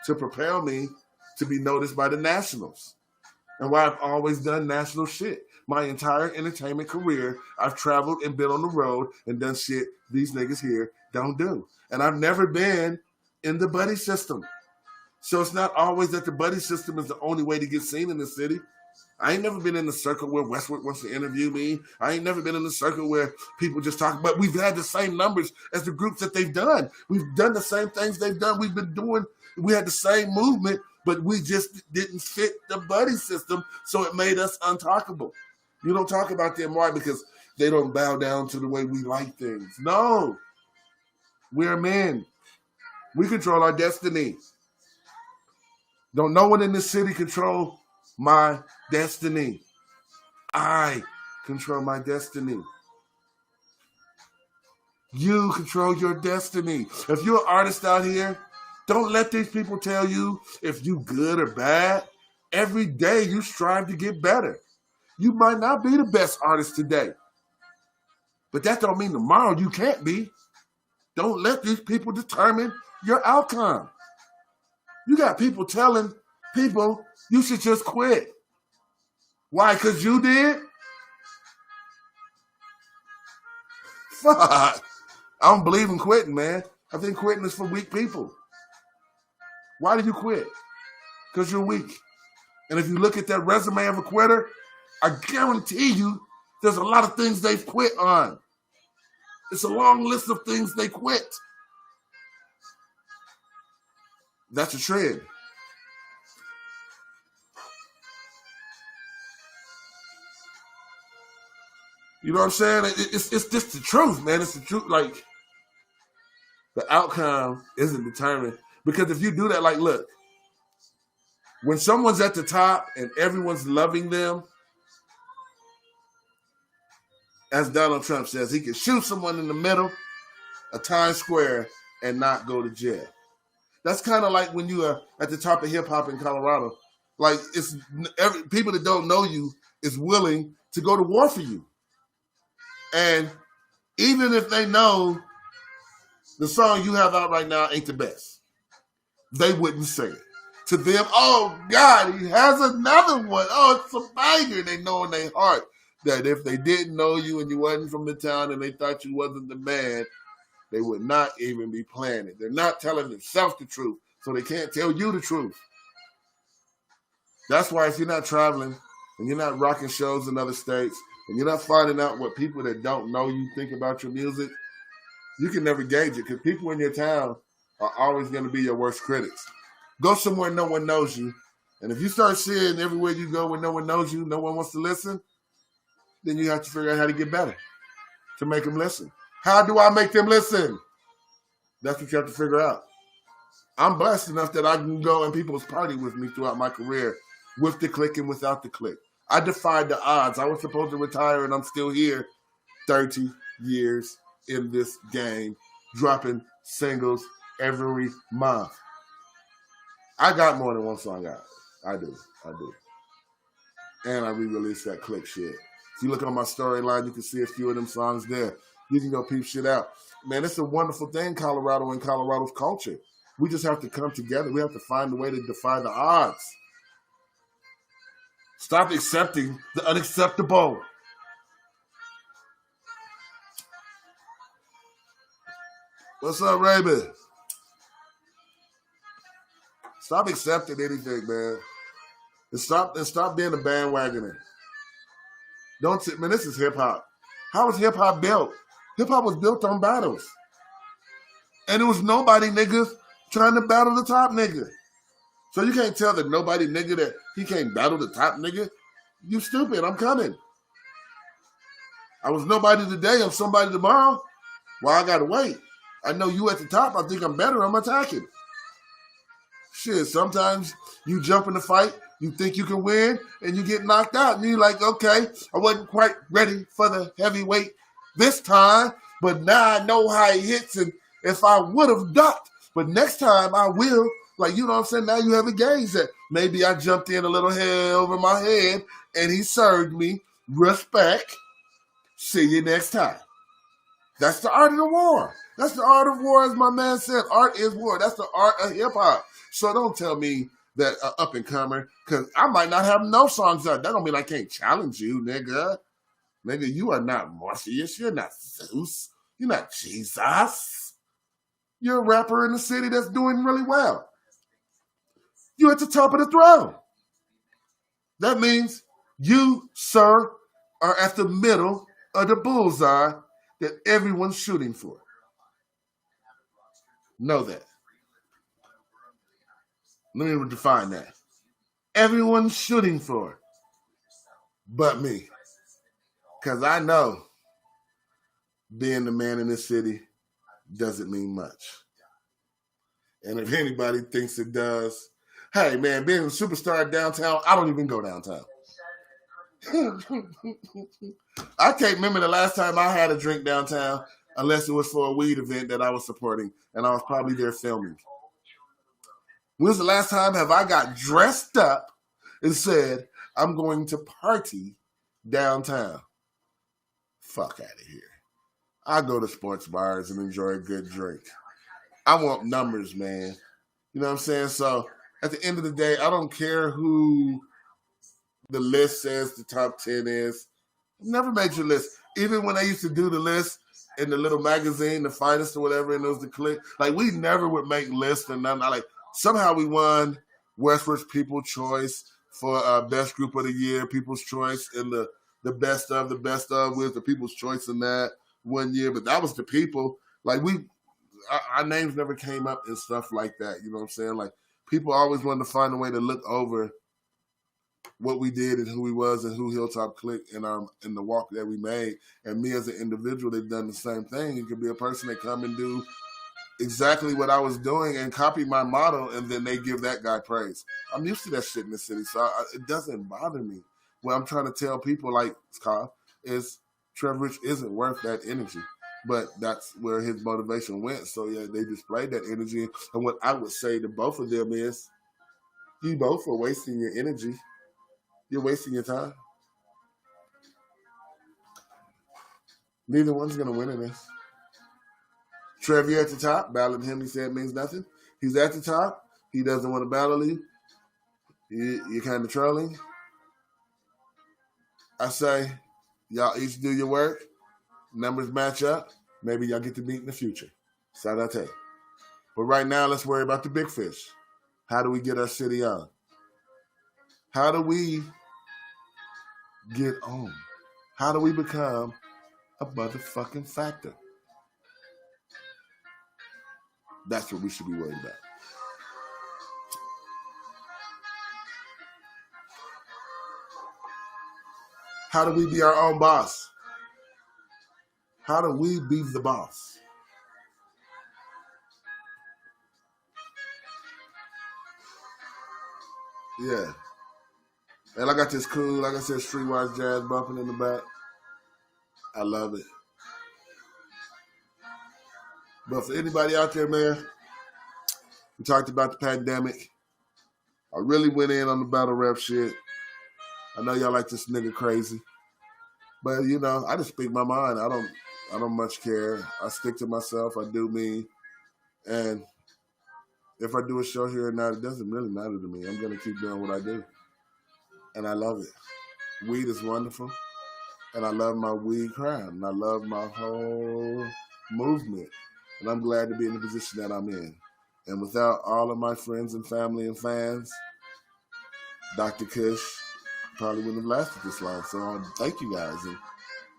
to propel me to be noticed by the nationals. And why I've always done national shit. My entire entertainment career, I've traveled and been on the road and done shit these niggas here don't do. And I've never been in the buddy system. So it's not always that the buddy system is the only way to get seen in the city. I ain't never been in the circle where Westwood wants to interview me. I ain't never been in the circle where people just talk, but we've had the same numbers as the groups that they've done. We've done the same things they've done. We've been doing, we had the same movement, but we just didn't fit the buddy system, so it made us untalkable. You don't talk about them, why? Because they don't bow down to the way we like things. No. We're men. We control our destiny. Don't no one in this city control my destiny. I control my destiny. You control your destiny. If you're an artist out here, don't let these people tell you if you good or bad. Every day you strive to get better. You might not be the best artist today. But that don't mean tomorrow you can't be. Don't let these people determine your outcome. You got people telling people you should just quit. Why? Because you did? Fuck. I don't believe in quitting, man. I think quitting is for weak people. Why do you quit? Because you're weak. And if you look at that resume of a quitter, I guarantee you there's a lot of things they've quit on. It's a long list of things they quit. That's a trend. You know what I'm saying? It's just the truth, man. It's the truth. Like, the outcome isn't determined. Because if you do that, like, look, when someone's at the top and everyone's loving them, as Donald Trump says, he can shoot someone in the middle of Times Square and not go to jail. That's kind of like when you are at the top of hip hop in Colorado. Like, it's people that don't know you is willing to go to war for you. And even if they know the song you have out right now ain't the best, they wouldn't say it. To them, oh, God, he has another one. Oh, it's a banger. They know in their heart that if they didn't know you and you wasn't from the town and they thought you wasn't the man, they would not even be playing it. They're not telling themselves the truth, so they can't tell you the truth. That's why if you're not traveling and you're not rocking shows in other states and you're not finding out what people that don't know you think about your music, you can never gauge it because people in your town are always going to be your worst critics. Go somewhere no one knows you, and if you start seeing everywhere you go where no one knows you, no one wants to listen, then you have to figure out how to get better to make them listen. How do I make them listen? That's what you have to figure out. I'm blessed enough that I can go and people's party with me throughout my career, with the click and without the click. I defied the odds. I was supposed to retire, and I'm still here 30 years in this game, dropping singles every month. I got more than one song out. I do. And I re-released that click shit. If you look on my storyline, you can see a few of them songs there. You can go peep shit out. Man, it's a wonderful thing, Colorado and Colorado's culture. We just have to come together. We have to find a way to defy the odds. Stop accepting the unacceptable. What's up, Raymond? Stop accepting anything, man. And stop being a bandwagoner. Man, this is hip-hop. How was hip-hop built? Hip-hop was built on battles. And it was nobody niggas trying to battle the top nigga. So you can't tell the nobody nigga that he can't battle the top nigga. You stupid, I'm coming. I was nobody today, I'm somebody tomorrow. Well, I gotta wait. I know you at the top, I think I'm better, I'm attacking. Shit, sometimes you jump in the fight, you think you can win, and you get knocked out. And you're like, okay, I wasn't quite ready for the heavyweight this time, but now I know how he hits, and if I would have ducked, but next time I will. Like, you know what I'm saying? Now you have a gauge that maybe I jumped in a little head over my head, and he served me. Respect. See you next time. That's the art of the war. That's the art of war, as my man said. Art is war. That's the art of hip-hop. So don't tell me that up-and-comer, because I might not have no songs out. That don't mean I can't challenge you, nigga. Nigga, you are not Morpheus. You're not Zeus. You're not Jesus. You're a rapper in the city that's doing really well. You're at the top of the throne. That means you, sir, are at the middle of the bullseye that everyone's shooting for. Know that. Let me define that. Everyone's shooting for, but me. Because I know being the man in this city doesn't mean much. And if anybody thinks it does, hey, man, being a superstar downtown, I don't even go downtown. I can't remember the last time I had a drink downtown unless it was for a weed event that I was supporting, and I was probably there filming. When's the last time have I got dressed up and said, I'm going to party downtown? Fuck out of here. I go to sports bars and enjoy a good drink. I want numbers, man. You know what I'm saying? So at the end of the day, I don't care who the list says the top 10 is. Never made your list. Even when I used to do the list in the little magazine, the finest or whatever, and it was the click. Like, we never would make lists and nothing. Like, somehow we won Westward's People's Choice for best group of the year, People's Choice, and the best of with the People's Choice in that one year. But that was the people. Like, our names never came up and stuff like that. You know what I'm saying? Like, people always wanted to find a way to look over what we did and who we was and who Hilltop Click in the walk that we made. And me as an individual, they've done the same thing. It could be a person that come and do exactly what I was doing and copy my model, and then they give that guy praise. I'm used to that shit in the city, so it doesn't bother me. What I'm trying to tell people, like Scott, is Trevor Rich isn't worth that energy. But that's where his motivation went. So, yeah, they displayed that energy. And what I would say to both of them is, you both are wasting your energy. You're wasting your time. Neither one's going to win in this. Trev, you're at the top. Battling him, he said, means nothing. He's at the top. He doesn't want to battle you. You're kind of trolling. I say, y'all each do your work. Numbers match up. Maybe y'all get to meet in the future. Sadate. But right now, let's worry about the big fish. How do we get our city on? How do we get on? How do we become a motherfucking factor? That's what we should be worried about. How do we be our own boss? How do we be the boss? Yeah. And I got this cool, like I said, streetwise jazz bumping in the back. I love it. But for anybody out there, man, we talked about the pandemic. I really went in on the battle rap shit. I know y'all like this nigga crazy. But, you know, I just speak my mind. I don't much care. I stick to myself. I do me. And if I do a show here or not, it doesn't really matter to me. I'm going to keep doing what I do. And I love it. Weed is wonderful. And I love my weed crowd. And I love my whole movement. And I'm glad to be in the position that I'm in. And without all of my friends and family and fans, Dr. Kush probably wouldn't have lasted this long. So thank you guys. And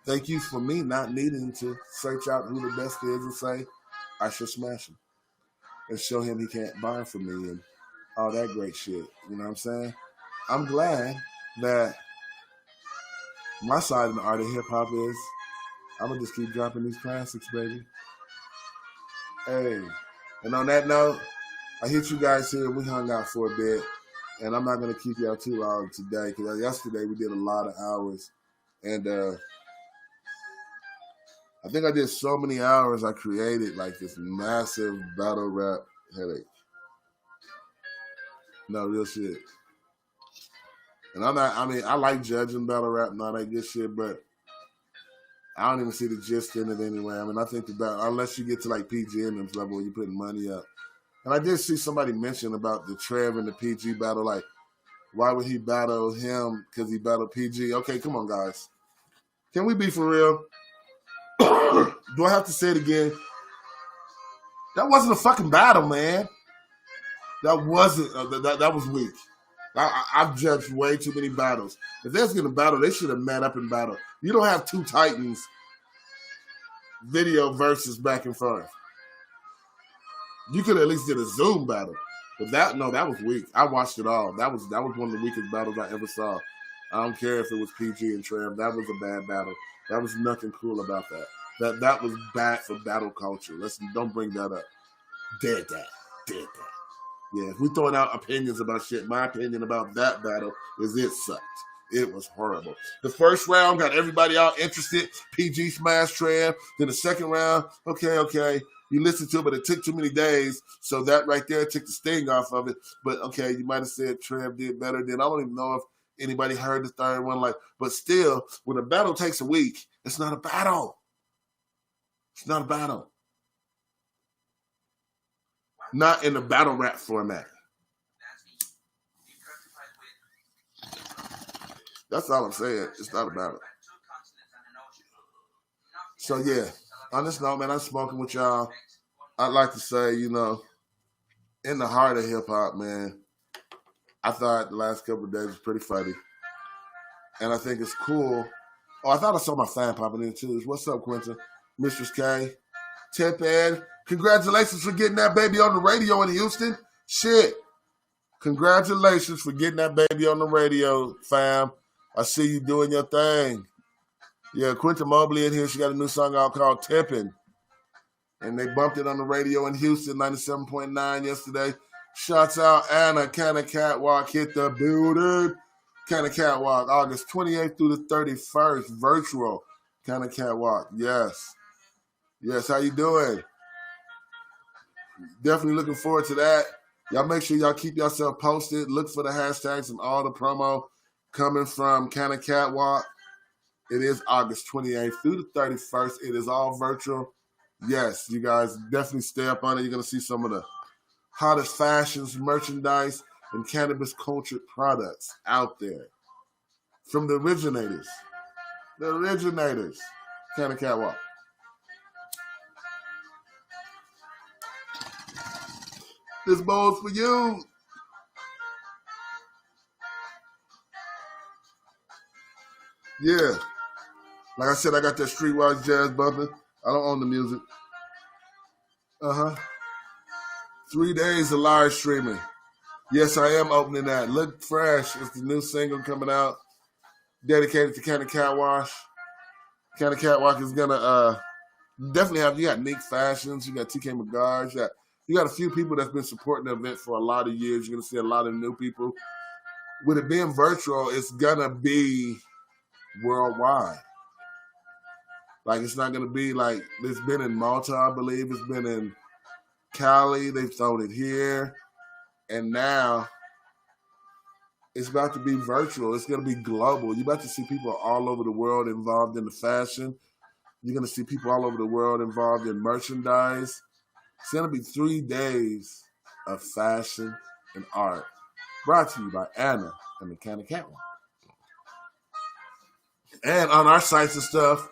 thank you for me not needing to search out who the best is and say, I should smash him. And show him he can't buy from me and all that great shit. You know what I'm saying? I'm glad that my side of the art of hip-hop is I'm going to just keep dropping these classics, baby. Hey. And on that note, I hit you guys here. We hung out for a bit. And I'm not going to keep y'all too long today because yesterday we did a lot of hours. And I think I did so many hours I created like this massive battle rap headache. No, real shit. And I like judging battle rap and all that good shit, but I don't even see the gist in it anyway. I mean, I think unless you get to like PG and them level where you're putting money up. And I did see somebody mention about the Trev and the PG battle. Like, why would he battle him? Because he battled PG. Okay, come on, guys. Can we be for real? Do I have to say it again? That wasn't a fucking battle, man. That wasn't. That was weak. I've judged way too many battles. If there's going to battle, they should have met up and battled. You don't have two Titans video versus back and forth. You could at least did a Zoom battle. But that was weak. I watched it all. That was one of the weakest battles I ever saw. I don't care if it was PG and Trev. That was a bad battle. That was nothing cool about that. That was bad for battle culture. Don't bring that up. Dead that. Yeah, if we throwing out opinions about shit, my opinion about that battle is it sucked. It was horrible. The first round got everybody all interested. PG smashed Trev. Then the second round, okay. You listened to it, but it took too many days. So that right there took the sting off of it. But okay, you might have said Trev did better. Then I don't even know if anybody heard the third one. But still, when a battle takes a week, it's not a battle. It's not a battle. Not in the battle rap format. That's all I'm saying. It's not a battle. So yeah, on this note, man, I'm smoking with y'all. I'd like to say, you know, in the heart of hip hop, man, I thought the last couple of days was pretty funny. And I think it's cool. Oh, I thought I saw my fan popping in too. What's up, Quentin? Mistress K. Tip Ed. Congratulations for getting that baby on the radio in Houston. Shit. Congratulations for getting that baby on the radio, fam. I see you doing your thing. Yeah, Quentin Mobley in here. She got a new song out called Tippin'. And they bumped it on the radio in Houston, 97.9 yesterday. Shouts out Anna, Canna Catwalk hit the building. Canna Catwalk, August 28th through the 31st, virtual. Canna Catwalk, yes. Yes, how you doing? Definitely looking forward to that. Y'all make sure y'all keep yourself posted. Look for the hashtags and all the promo coming from Canna Catwalk. It is August 28th through the 31st. It is all virtual. Yes, you guys definitely stay up on it. You're going to see some of the hottest fashions, merchandise, and cannabis cultured products out there from the originators. The originators. Canna Catwalk. This bowl's for you. Yeah. Like I said, I got that streetwise jazz bumping. I don't own the music. 3 days of live streaming. Yes, I am opening that. Look Fresh is the new single coming out, dedicated to Canna Catwash. Canna Catwalk is gonna definitely have. You got Nick Fashions, you got TK McGarge, you got a few people that's been supporting the event for a lot of years. You're gonna see a lot of new people. With it being virtual, it's gonna be worldwide. Like, it's not gonna be like it's been in Malta, I believe. It's been in Cali. They've thrown it here. And now it's about to be virtual. It's going to be global. You're about to see people all over the world involved in the fashion. You're going to see people all over the world involved in merchandise. It's going to be 3 days of fashion and art. Brought to you by Anna and the Canna Catwalk. And on our sites and stuff,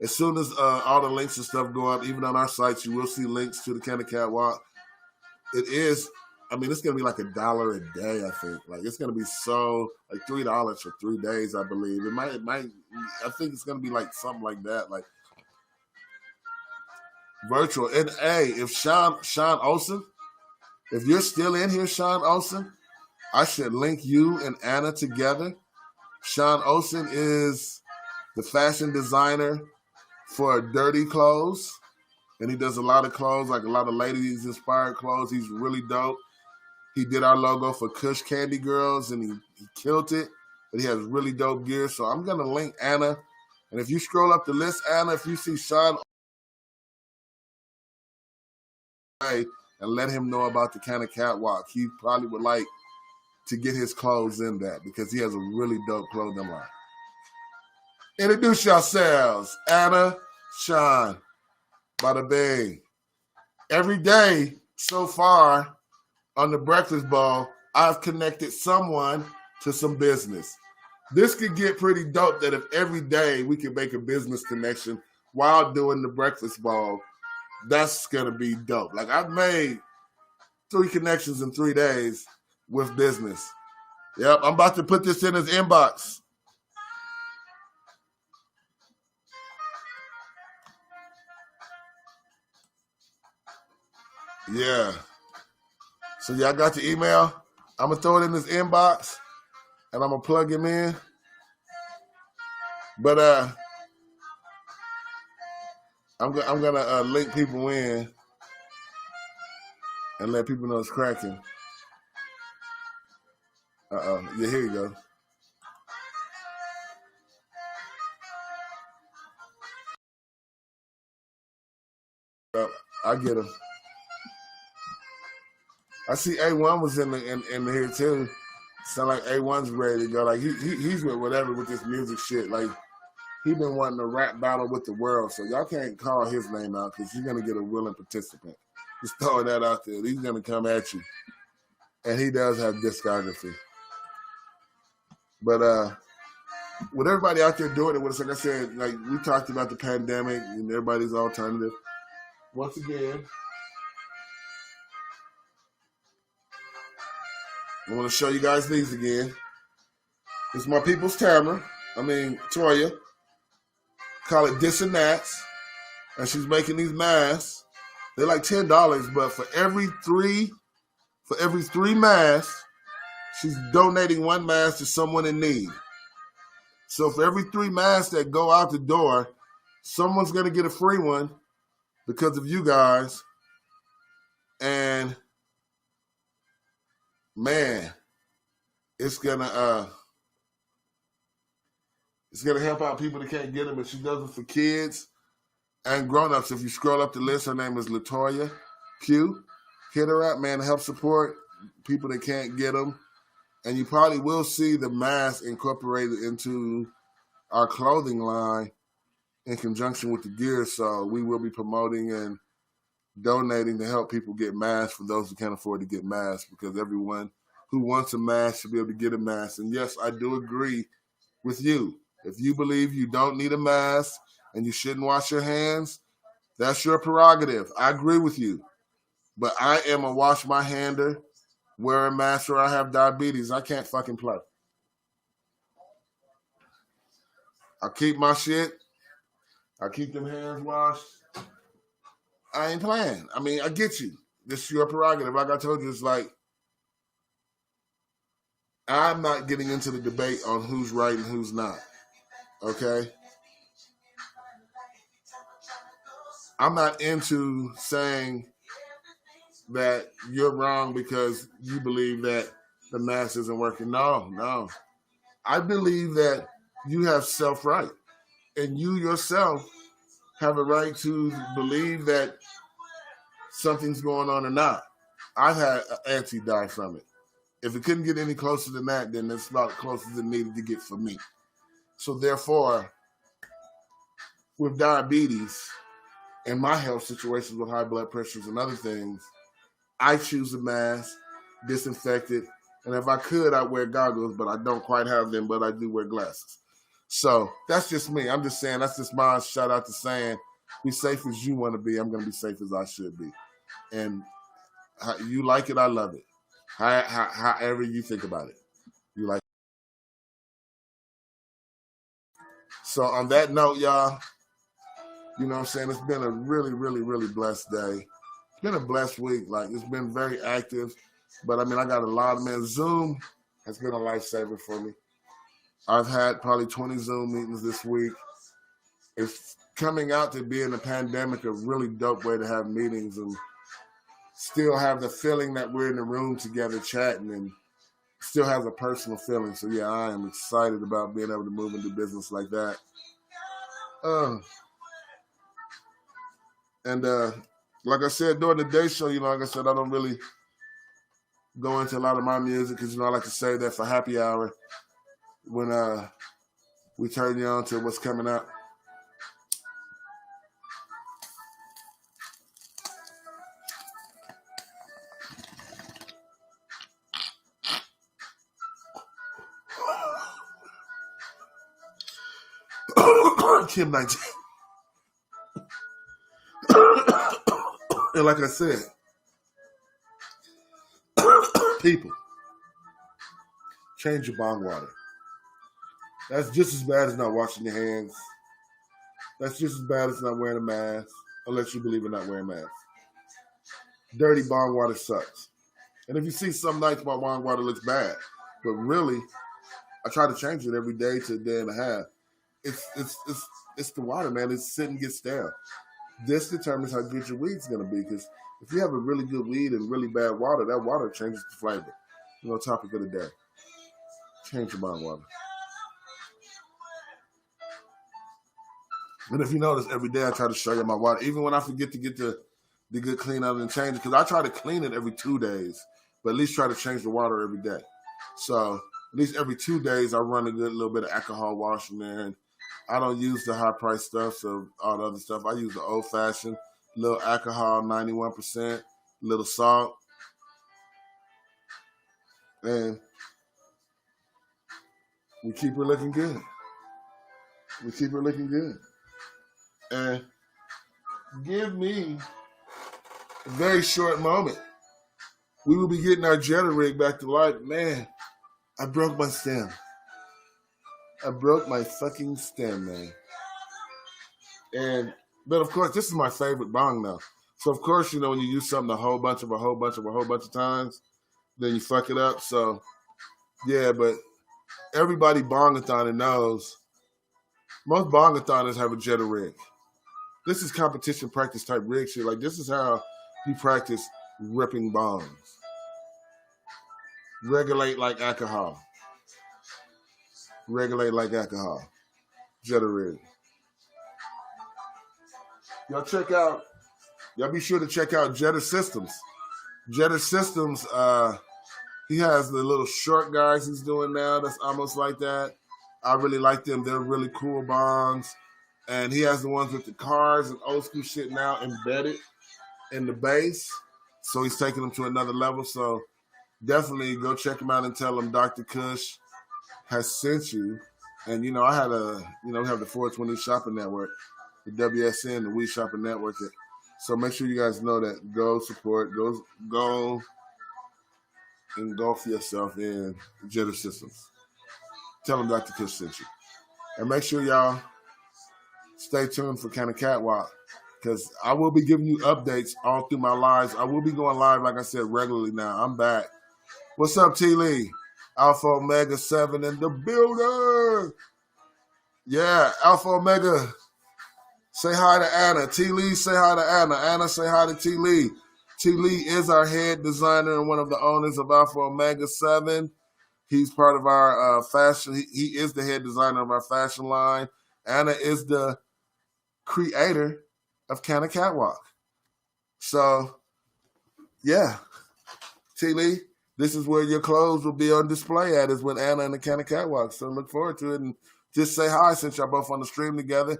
as soon as all the links and stuff go up, even on our sites, you will see links to the Canna Catwalk. It is, I mean, it's going to be like $1 a day, I think. Like, it's going to be so, like $3 for 3 days, I believe. It might, I think it's going to be like something like that, like virtual. And hey, if Sean Olsen, if you're still in here, Sean Olsen, I should link you and Anna together. Sean Olsen is the fashion designer for Dirty Clothes. And he does a lot of clothes, like a lot of ladies-inspired clothes. He's really dope. He did our logo for Kush Candy Girls, and he killed it. But he has really dope gear. So I'm going to link Anna. And if you scroll up the list, Anna, if you see Sean, and let him know about the Canna Catwalk. He probably would like to get his clothes in that because he has a really dope clothing line. Introduce yourselves. Anna, Sean. Bada bing. Every day so far on the Breakfast Bowl, I've connected someone to some business. This could get pretty dope that if every day we can make a business connection while doing the Breakfast Bowl, that's going to be dope. Like, I've made 3 connections in 3 days with business. Yep, I'm about to put this in his inbox. Yeah. So y'all got the email? I'm going to throw it in his inbox, and I'm going to plug him in. But I'm going to link people in and let people know it's cracking. Yeah, here you go. I get him. I see A1 was in here too. Sound like A1's ready to go. Like he's with whatever with this music shit. Like he been wanting a rap battle with the world, so y'all can't call his name out because you're going to get a willing participant. Just throwing that out there. He's going to come at you. And he does have discography. But with everybody out there doing it, with us, like I said, like we talked about the pandemic and everybody's alternative. Once again, I want to show you guys these again. It's my people's Toya. Call it This and That's. And she's making these masks. They're like $10, but for every three masks, she's donating one mask to someone in need. So for every 3 masks that go out the door, someone's going to get a free one because of you guys. And man, it's gonna help out people that can't get them. And she does it for kids and grown-ups. If you scroll up the list, her name is Latoya Q. Hit her up, man, to help support people that can't get them. And you probably will see the mask incorporated into our clothing line in conjunction with the gear. So we will be promoting and donating to help people get masks for those who can't afford to get masks, because everyone who wants a mask should be able to get a mask. And yes, I do agree with you. If you believe you don't need a mask and you shouldn't wash your hands, that's your prerogative. I agree with you. But I am a wash my hander, wear a mask, or I have diabetes. I can't fucking play. I keep my shit. I keep them hands washed. I ain't playing. I mean, I get you. This is your prerogative. Like I told you, it's like, I'm not getting into the debate on who's right and who's not. Okay? I'm not into saying that you're wrong because you believe that the mask isn't working. No. I believe that you have self-right. And you yourself have a right to believe that something's going on or not. I've had an auntie die from it. If it couldn't get any closer than that, then it's about closer than it needed to get for me. So therefore, with diabetes and my health situations with high blood pressures and other things, I choose a mask, disinfected, and if I could, I'd wear goggles, but I don't quite have them, but I do wear glasses. So that's just me. I'm just saying, that's just my shout out to saying, be safe as you want to be. I'm going to be safe as I should be. And you like it, I love it. However you think about it, you like it. So on that note, y'all, you know what I'm saying? It's been a really, really, really blessed day. It's been a blessed week. Like, it's been very active. But, I mean, I got a lot of, man, Zoom has been a lifesaver for me. I've had probably 20 Zoom meetings this week. It's coming out to be in the pandemic a really dope way to have meetings and still have the feeling that we're in the room together chatting and still has a personal feeling. So, yeah, I am excited about being able to move into business like that. Like I said, during the day show, you know, like I said, I don't really go into a lot of my music because, you know, I like to save that for happy hour when we turn you on to what's coming up. Kim 19. And like I said, people, change your bong water. That's just as bad as not washing your hands. That's just as bad as not wearing a mask, unless you believe in not wearing masks. Dirty bong water sucks. And if you see some nights my bong water looks bad, but really, I try to change it every day to a day and a half. It's the water, man. It's sit and get stale. This determines how good your weed's going to be, because if you have a really good weed and really bad water, that water changes the flavor. You know, topic of the day. Change your bong water. And if you notice, every day I try to show you my water, even when I forget to get the good clean out and change it, because I try to clean it every 2 days, but at least try to change the water every day. So at least every 2 days, I run a good little bit of alcohol wash in there and I don't use the high price stuff, so all the other stuff. I use the old fashioned, little alcohol, 91%, little salt, and we keep her looking good. We keep her looking good. And give me a very short moment. We will be getting our Jetta rig back to life. Man, I broke my stem. I broke my fucking stem, man. But of course, this is my favorite bong though. So of course, you know, when you use something a whole bunch of times, then you fuck it up. So yeah, but everybody bongathon knows most bongathoners have a Jetta rig. This is competition practice type rig shit. Like this is how you practice ripping bongs. Regulate like alcohol. Regulate like alcohol. Jetta rig. Y'all be sure to check out Jetta Systems. Jetta Systems, he has the little short guys he's doing now that's almost like that. I really like them. They're really cool bongs. And he has the ones with the cars and old school shit now embedded in the base. So he's taking them to another level. So definitely go check him out and tell him Dr. Kush has sent you. And, you know, I had we have the 420 Shopping Network, the WSN, the We Shopping Network. So make sure you guys know that. Go support, go engulf yourself in Jetta Systems. Tell them Dr. Kush sent you. And make sure y'all stay tuned for Kind of Catwalk, because I will be giving you updates all through my lives. I will be going live, like I said, regularly now. I'm back. What's up, T. Lee? Alpha Omega 7 in the building. Yeah, Alpha Omega. Say hi to Anna. T. Lee, say hi to Anna. Anna, say hi to T. Lee. T. Lee is our head designer and one of the owners of Alpha Omega 7. He's part of our fashion. He is the head designer of our fashion line. Anna is the creator of Kind of Catwalk. So, yeah. T. Lee, this is where your clothes will be on display at, is with Anna and the Kind of Catwalk. So look forward to it. And just say hi since y'all both on the stream together.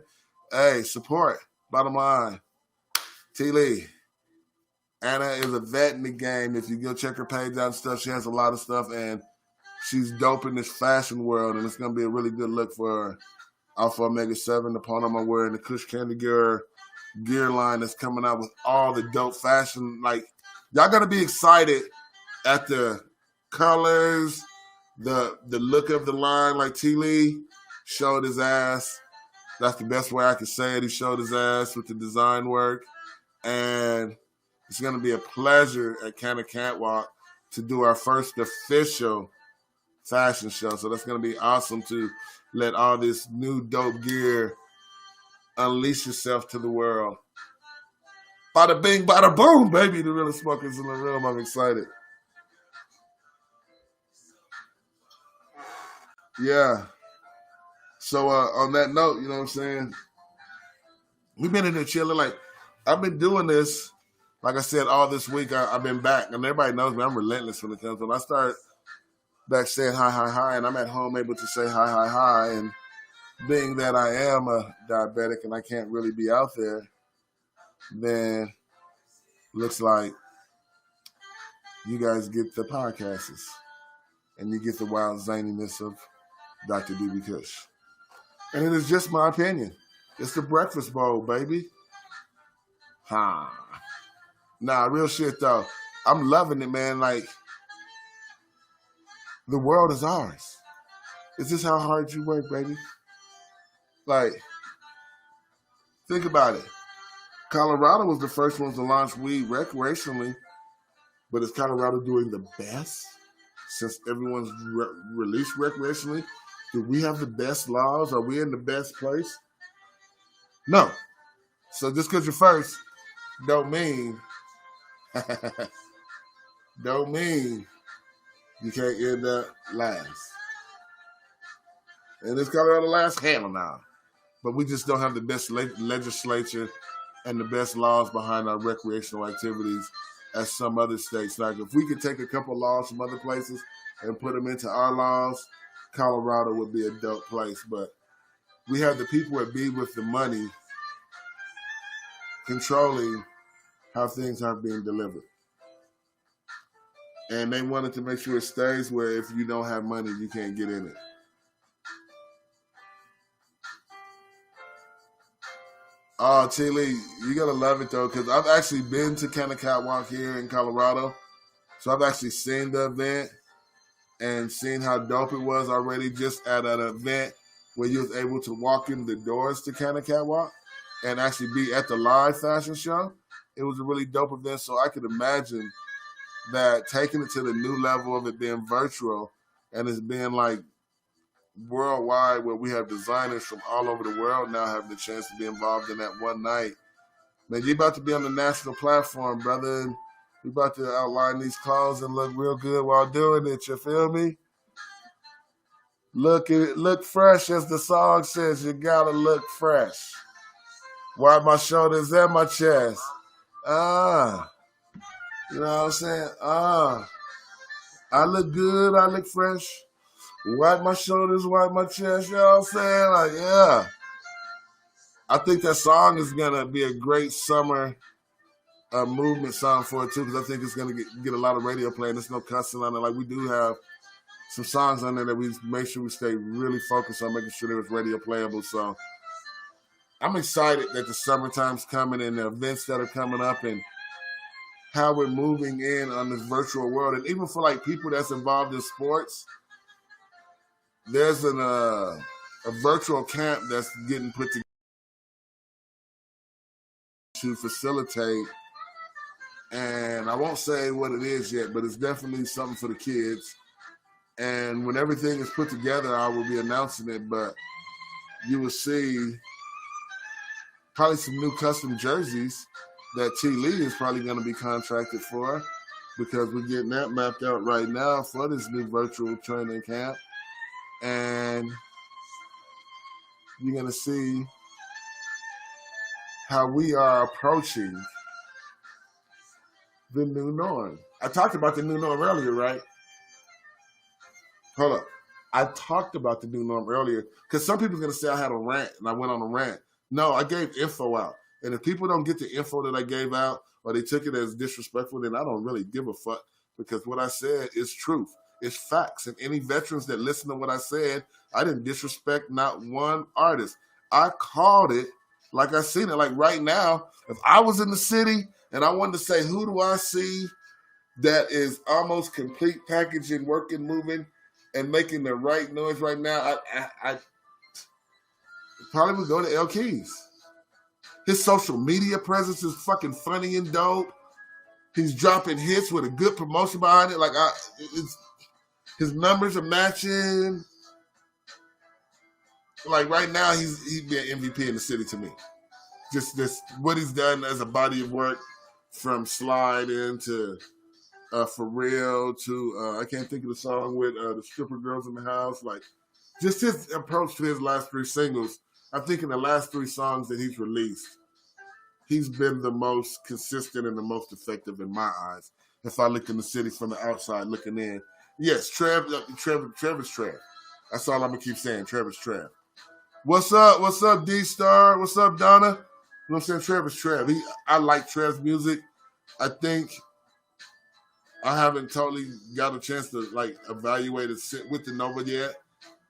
Hey, support. Bottom line. T. Lee. Anna is a vet in the game. If you go check her page out and stuff, she has a lot of stuff. And she's dope in this fashion world. And it's going to be a really good look for her. Alpha Omega 7, the pawn I'm wearing, the Kush Candy gear line that's coming out with all the dope fashion. Like, y'all got to be excited at the colors, the look of the line. Like T. Lee showed his ass. That's the best way I can say it. He showed his ass with the design work. And it's going to be a pleasure at Kind of Catwalk to do our first official fashion show. So that's going to be awesome to let all this new dope gear unleash yourself to the world. Bada bing, bada boom, baby. The real smokers in the room. I'm excited. Yeah. So on that note, you know what I'm saying? We've been in there chilling. Like, I've been doing this, like I said, all this week. I've been back. And everybody knows me. I'm relentless when it comes to it. I start back saying hi, and I'm at home able to say hi. And being that I am a diabetic and I can't really be out there, then looks like you guys get the podcasts and you get the wild zaniness of Dr. D.B. Kush. And it is just my opinion. It's the breakfast bowl, baby. Nah, real shit though. I'm loving it, man. Like, the world is ours. Is this how hard you work, baby? Like, think about it. Colorado was the first ones to launch weed recreationally, but is Colorado doing the best since everyone's released recreationally? Do we have the best laws? Are we in the best place? No. So just because you're first don't mean you can't end up last. And is Colorado last? Hell no. But we just don't have the best legislature and the best laws behind our recreational activities as some other states. Like, if we could take a couple laws from other places and put them into our laws, Colorado would be a dope place. But we have the people that be with the money controlling how things are being delivered. And they wanted to make sure it stays where if you don't have money, you can't get in it. Oh, T. Lee, you gotta love it though, because I've actually been to Canna Catwalk here in Colorado. So I've actually seen the event and seen how dope it was already just at an event where you was able to walk in the doors to Canna Catwalk and actually be at the live fashion show. It was a really dope event, so I could imagine that taking it to the new level of it being virtual and it's being like worldwide, where we have designers from all over the world now having the chance to be involved in that one night. Man, you about to be on the national platform, brother, and you about to outline these clothes and look real good while doing it, you feel me? Look fresh, as the song says. You gotta look fresh. Wide my shoulders and my chest. You know what I'm saying? I look good, I look fresh. Wipe my shoulders, wipe my chest, you know what I'm saying? Like, yeah. I think that song is going to be a great summer movement song for it, too, because I think it's going to get a lot of radio play, and there's no cussing on it. Like, we do have some songs on there that we make sure we stay really focused on making sure that it's radio playable. So I'm excited that the summertime's coming and the events that are coming up and how we're moving in on this virtual world. And even for, like, people that's involved in sports, there's a virtual camp that's getting put together to facilitate, and I won't say what it is yet, but it's definitely something for the kids. And when everything is put together, I will be announcing it, but you will see probably some new custom jerseys that T. Lee is probably going to be contracted for, because we're getting that mapped out right now for this new virtual training camp. And you're going to see how we are approaching the new norm. I talked about the new norm earlier, right? Hold up. I talked about the new norm earlier because some people are going to say I had a rant and I went on a rant. No, I gave info out. And if people don't get the info that I gave out or they took it as disrespectful, then I don't really give a fuck, because what I said is truth. It's facts. And any veterans that listen to what I said, I didn't disrespect not one artist. I called it like I seen it. Like right now, if I was in the city and I wanted to say, who do I see that is almost complete packaging, working, moving, and making the right noise right now, I probably would go to L Keys. His social media presence is fucking funny and dope. He's dropping hits with a good promotion behind it. Like, his numbers are matching. Like right now, he'd be an MVP in the city to me. Just this, what he's done as a body of work, from Slide into For Real to I can't think of the song with the stripper girls in the house. Like, just his approach to his last three singles. I think in the last three songs that he's released, he's been the most consistent and the most effective in my eyes. If I look in the city from the outside looking in, yes, Trev is Trev. That's all I'm gonna keep saying. Trev is Trev. What's up? What's up, D-Star? What's up, Donna? You know what I'm saying? Trev is Trev. I like Trev's music. I think I haven't totally got a chance to like evaluate and sit with the Nova yet.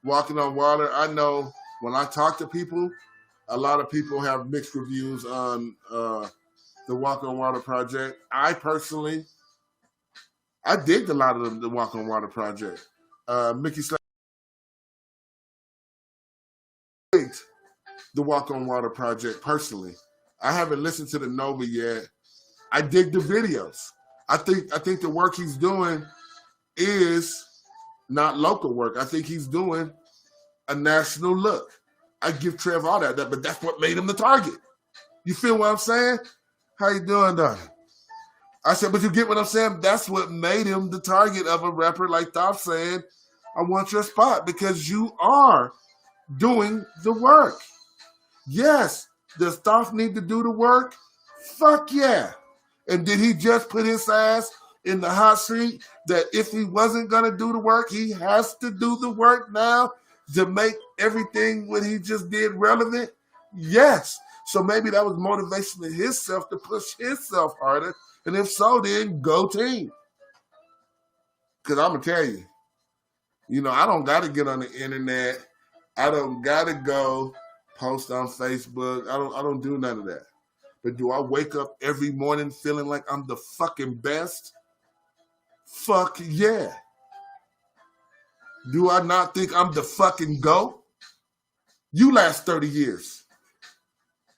Walking on Water, I know when I talk to people, a lot of people have mixed reviews on the Walk on Water project. I personally, I digged a lot of the Walk on Water project. Mickey Slade digged the Walk on Water project personally. I haven't listened to the Nova yet. I dig the videos. I think the work he's doing is not local work. I think he's doing a national look. I give Trev all that, but that's what made him the target. You feel what I'm saying? How you doing, Donnie? I said, but you get what I'm saying? That's what made him the target of a rapper like Toph saying, I want your spot, because you are doing the work. Yes, does Toph need to do the work? Fuck yeah. And did he just put his ass in the hot seat that if he wasn't going to do the work, he has to do the work now? to make everything what he just did relevant? Yes. So maybe that was motivation in himself to push himself harder. And if so, then go team. Because I'm going to tell you, I don't got to get on the internet. I don't got to go post on Facebook. I don't do none of that. But do I wake up every morning feeling like I'm the fucking best? Fuck yeah. Do I not think I'm the fucking GOAT? You last 30 years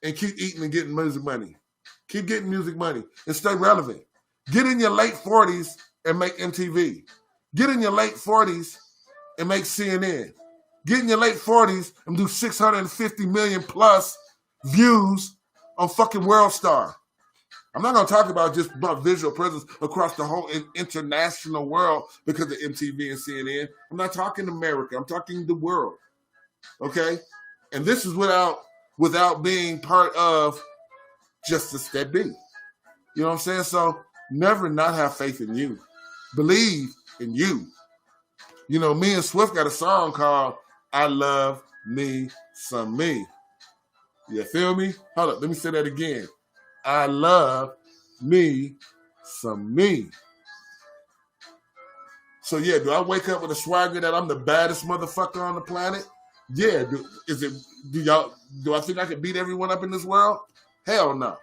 and keep eating and getting music money. Keep getting music money and stay relevant. Get in your late 40s and make MTV. Get in your late 40s and make CNN. Get in your late 40s and do 650 million plus views on fucking World Star. I'm not going to talk about just about visual presence across the whole international world because of MTV and CNN. I'm not talking America. I'm talking the world. Okay? And this is without being part of just a step B. You know what I'm saying? So never not have faith in you. Believe in you. Me and Swift got a song called I Love Me Some Me. You feel me? Hold up. Let me say that again. I love me some me. So yeah, do I wake up with a swagger that I'm the baddest motherfucker on the planet? Yeah. Do I think I can beat everyone up in this world? Hell no.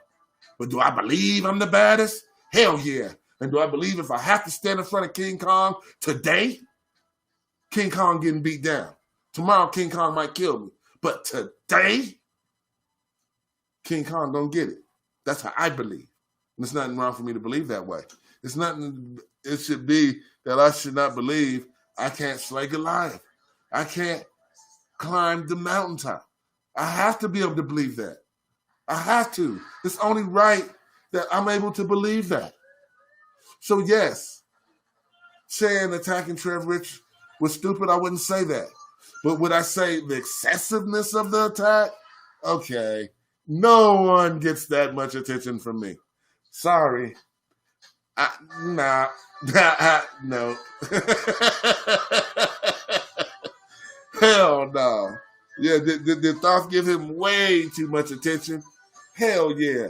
But do I believe I'm the baddest? Hell yeah. And do I believe if I have to stand in front of King Kong today, King Kong getting beat down? Tomorrow King Kong might kill me. But today, King Kong don't get it. That's how I believe. And there's nothing wrong for me to believe that way. It should be that I should not believe I can't slay Goliath. I can't climb the mountaintop. I have to be able to believe that. I have to. It's only right that I'm able to believe that. So yes, saying attacking Trev Rich was stupid, I wouldn't say that. But would I say the excessiveness of the attack? Okay. No one gets that much attention from me. Sorry. No. Hell no. Yeah, did Thoth give him way too much attention? Hell yeah.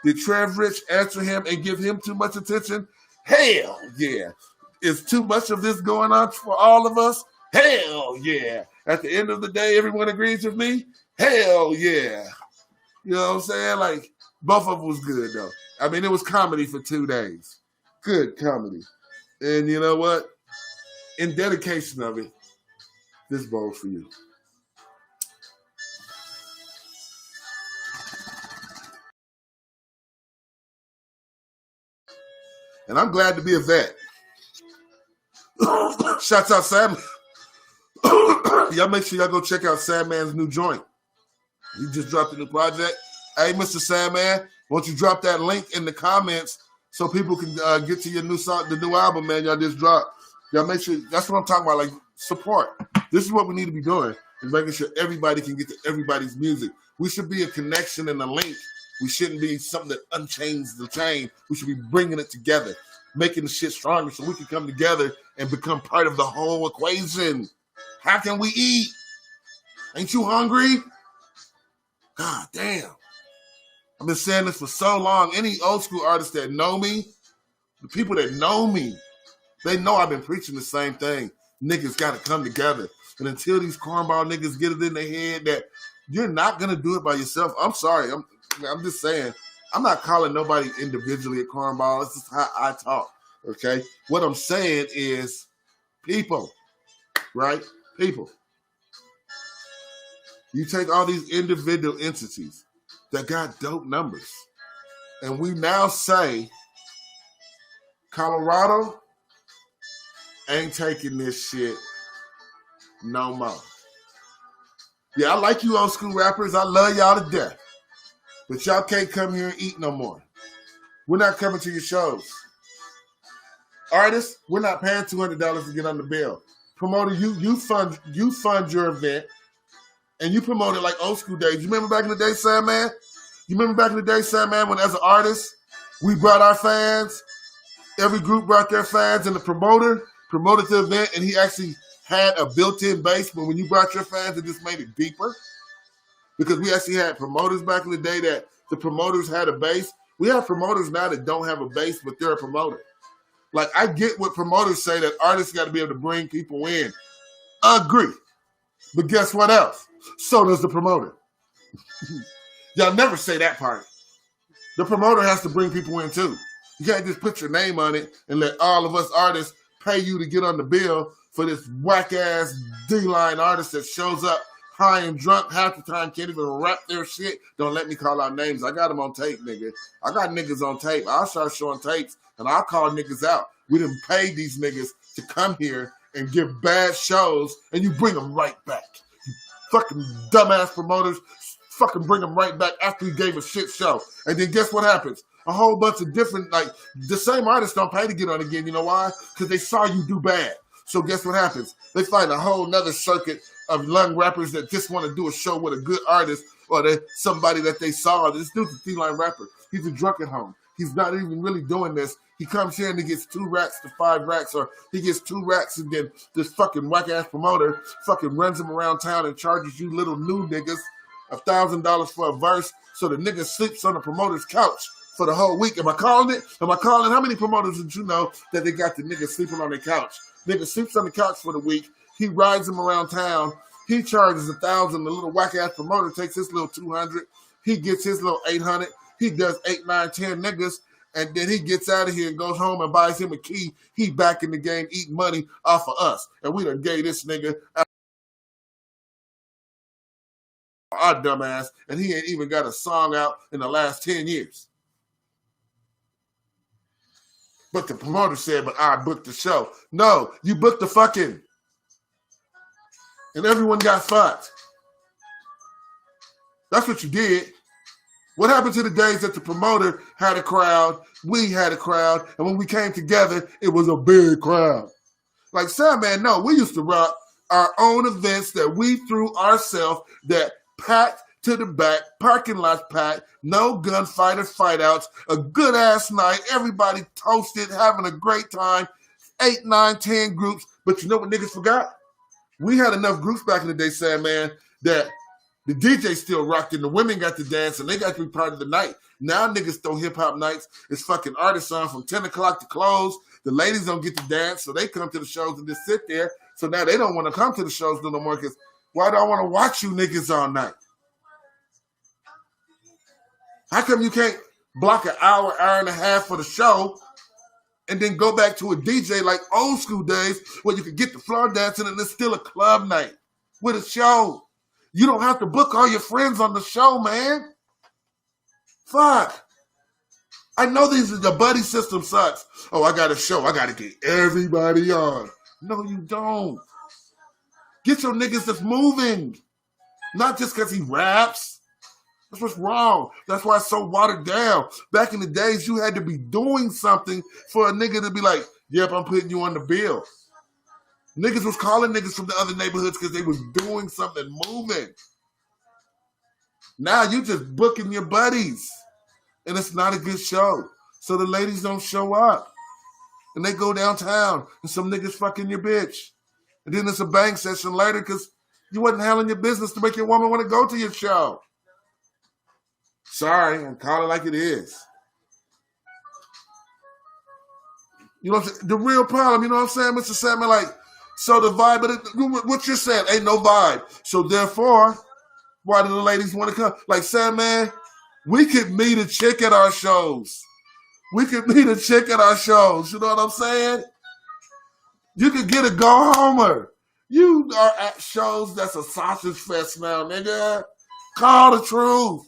Did Trev Rich answer him and give him too much attention? Hell yeah. Is too much of this going on for all of us? Hell yeah. At the end of the day, everyone agrees with me? Hell yeah. You know what I'm saying? Like, both of them was good, though. I mean, it was comedy for 2 days. Good comedy. And you know what? In dedication of it, this bowl's for you. And I'm glad to be a vet. Shouts out Sam. Y'all make sure y'all go check out Sandman's new joint. He just dropped a new project. Hey, Mr. Sandman, won't you drop that link in the comments so people can get to your new song, the new album, man, y'all just dropped. Y'all make sure, that's what I'm talking about, like support. This is what we need to be doing, is making sure everybody can get to everybody's music. We should be a connection and a link. We shouldn't be something that unchains the chain. We should be bringing it together, making the shit stronger so we can come together and become part of the whole equation. How can we eat? Ain't you hungry? God damn. I've been saying this for so long. Any old school artists that know me, the people that know me, they know I've been preaching the same thing. Niggas got to come together. And until these cornball niggas get it in their head that you're not going to do it by yourself, I'm sorry. I'm just saying, I'm not calling nobody individually a cornball. It's just how I talk, okay? What I'm saying is people, right? People. You take all these individual entities that got dope numbers, and we now say Colorado ain't taking this shit no more. Yeah, I like you old school rappers. I love y'all to death. But y'all can't come here and eat no more. We're not coming to your shows. Artists, we're not paying $200 to get on the bill. Promoter, you fund your event, and you promote it like old school days. You remember back in the day, Sandman? You remember back in the day, Sandman, when as an artist, we brought our fans, every group brought their fans, and the promoter promoted the event, and he actually had a built-in bass, but when you brought your fans, it just made it deeper? Because we actually had promoters back in the day that the promoters had a bass. We have promoters now that don't have a bass, but they're a promoter. Like, I get what promoters say that artists got to be able to bring people in. Agree. But guess what else? So does the promoter. Y'all never say that part. The promoter has to bring people in too. You can't just put your name on it and let all of us artists pay you to get on the bill for this whack-ass D-line artist that shows up high and drunk half the time, can't even rap their shit. Don't let me call out names. I got them on tape, nigga. I got niggas on tape. I'll start showing tapes, and I'll call niggas out. We didn't pay these niggas to come here and give bad shows, and you bring them right back. You fucking dumbass promoters, fucking bring them right back after you gave a shit show. And then guess what happens? A whole bunch of different, like, the same artists don't pay to get on again. You know why? Because they saw you do bad. So guess what happens? They find a whole nother circuit of young rappers that just want to do a show with a good artist or somebody that they saw. This dude's a D-line rapper. He's a drunk at home. He's not even really doing this. He comes here and he gets 2 racks to 5 racks, or he gets 2 racks and then this fucking whack-ass promoter fucking runs him around town and charges you little new niggas $1,000 for a verse so the nigga sleeps on the promoter's couch for the whole week. Am I calling it? Am I calling? How many promoters did you know that they got the nigga sleeping on their couch? Nigga sleeps on the couch for the week. He rides him around town. He charges $1,000. The little whack-ass promoter takes his little $200. He gets his little $800. He does 8, 9, 10 niggas, and then he gets out of here and goes home and buys him a key. He back in the game eating money off of us. And we done gave this nigga our dumbass, and he ain't even got a song out in the last 10 years. But the promoter said, but I booked the show. No, you booked the fucking. And everyone got fucked. That's what you did. What happened to the days that the promoter had a crowd, we had a crowd, and when we came together, it was a big crowd. Like, Sandman, no, we used to rock our own events that we threw ourselves, that packed to the back, parking lot packed, no gunfighter fight outs, a good ass night, everybody toasted, having a great time, 8, 9, 10 groups. But you know what niggas forgot? We had enough groups back in the day, Sandman, that the DJ still rocked and the women got to dance and they got to be part of the night. Now niggas throw hip-hop nights. It's fucking artists on from 10 o'clock to close. The ladies don't get to dance, so they come to the shows and just sit there. So now they don't want to come to the shows no more because why do I want to watch you niggas all night? How come you can't block an hour, hour and a half for the show and then go back to a DJ like old school days where you could get the floor dancing and it's still a club night with a show? You don't have to book all your friends on the show, man. Fuck. I know the buddy system sucks. Oh, I got a show. I got to get everybody on. No, you don't. Get your niggas that's moving. Not just because he raps. That's what's wrong. That's why it's so watered down. Back in the days, you had to be doing something for a nigga to be like, yep, I'm putting you on the bill. Niggas was calling niggas from the other neighborhoods because they was doing something, moving. Now you just booking your buddies. And it's not a good show. So the ladies don't show up. And they go downtown and some niggas fucking your bitch. And then it's a bang session later because you wasn't handling your business to make your woman want to go to your show. Sorry, and call it like it is. You know what I'm saying? The real problem, you know what I'm saying, Mr. Salmon? Like, so the vibe, but what you're saying ain't no vibe. So therefore, why do the ladies want to come? Like, Sandman, we could meet a chick at our shows. We could meet a chick at our shows. You know what I'm saying? You could get a go-homer. You are at shows that's a sausage fest now, nigga. Call the truth.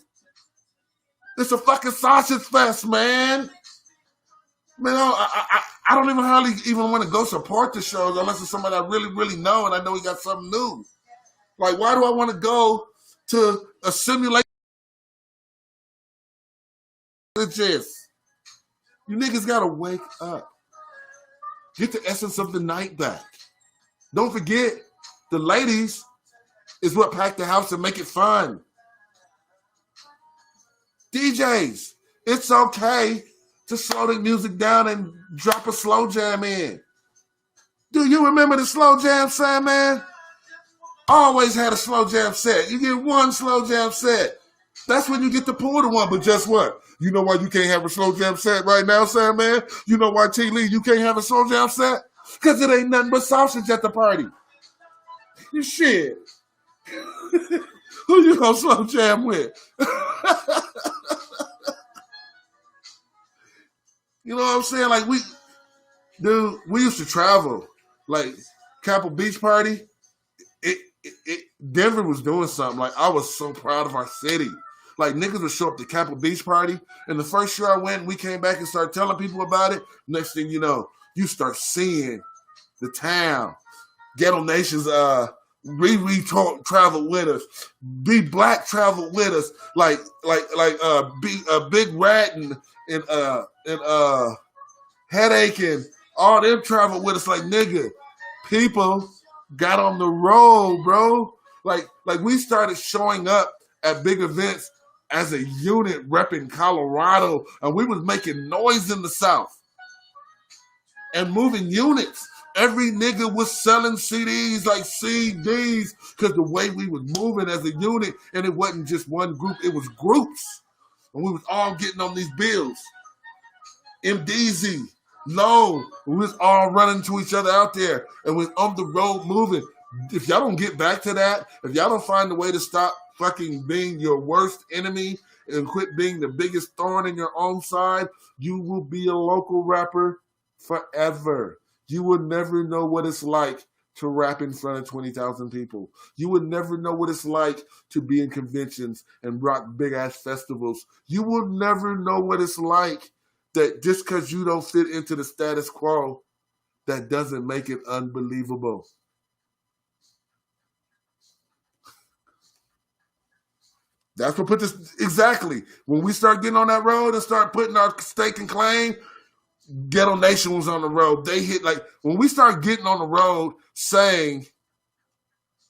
It's a fucking sausage fest, man. Man, I don't even hardly even want to go support the shows unless it's somebody I really, really know and I know he got something new. Like, why do I want to go to a simulation? It's just, you niggas got to wake up. Get the essence of the night back. Don't forget, the ladies is what pack the house and make it fun. DJs, it's okay to slow the music down and drop a slow jam in. Do you remember the slow jam set, man? Always had a slow jam set. You get one slow jam set. That's when you get to pull the one. But guess what? You know why you can't have a slow jam set right now, Sandman? You know why, T. Lee, you can't have a slow jam set? Because it ain't nothing but sausage at the party. Shit. Who you gonna slow jam with? You know what I'm saying? Like, we used to travel. Like, Capitol Beach Party, Denver was doing something. Like, I was so proud of our city. Like, niggas would show up to Capitol Beach Party, and the first year I went, we came back and started telling people about it. Next thing you know, you start seeing the town. Ghetto Nations, Riri traveled with us. Be Black traveled with us. Like Big Rat and Headache and all them traveled with us. Like, nigga, people got on the road, bro. Like we started showing up at big events as a unit repping Colorado, and we was making noise in the South and moving units. Every nigga was selling CDs, because the way we was moving as a unit, and it wasn't just one group, it was groups. And we was all getting on these bills. MDZ, Low, we was all running to each other out there, and we was on the road moving. If y'all don't get back to that, if y'all don't find a way to stop fucking being your worst enemy and quit being the biggest thorn in your own side, you will be a local rapper forever. You will never know what it's like to rap in front of 20,000 people. You will never know what it's like to be in conventions and rock big-ass festivals. You will never know what it's like that just because you don't fit into the status quo, that doesn't make it unbelievable. That's what put this, exactly. When we start getting on that road and start putting our stake and claim, Ghetto Nation was on the road. They hit, like, when we start getting on the road saying,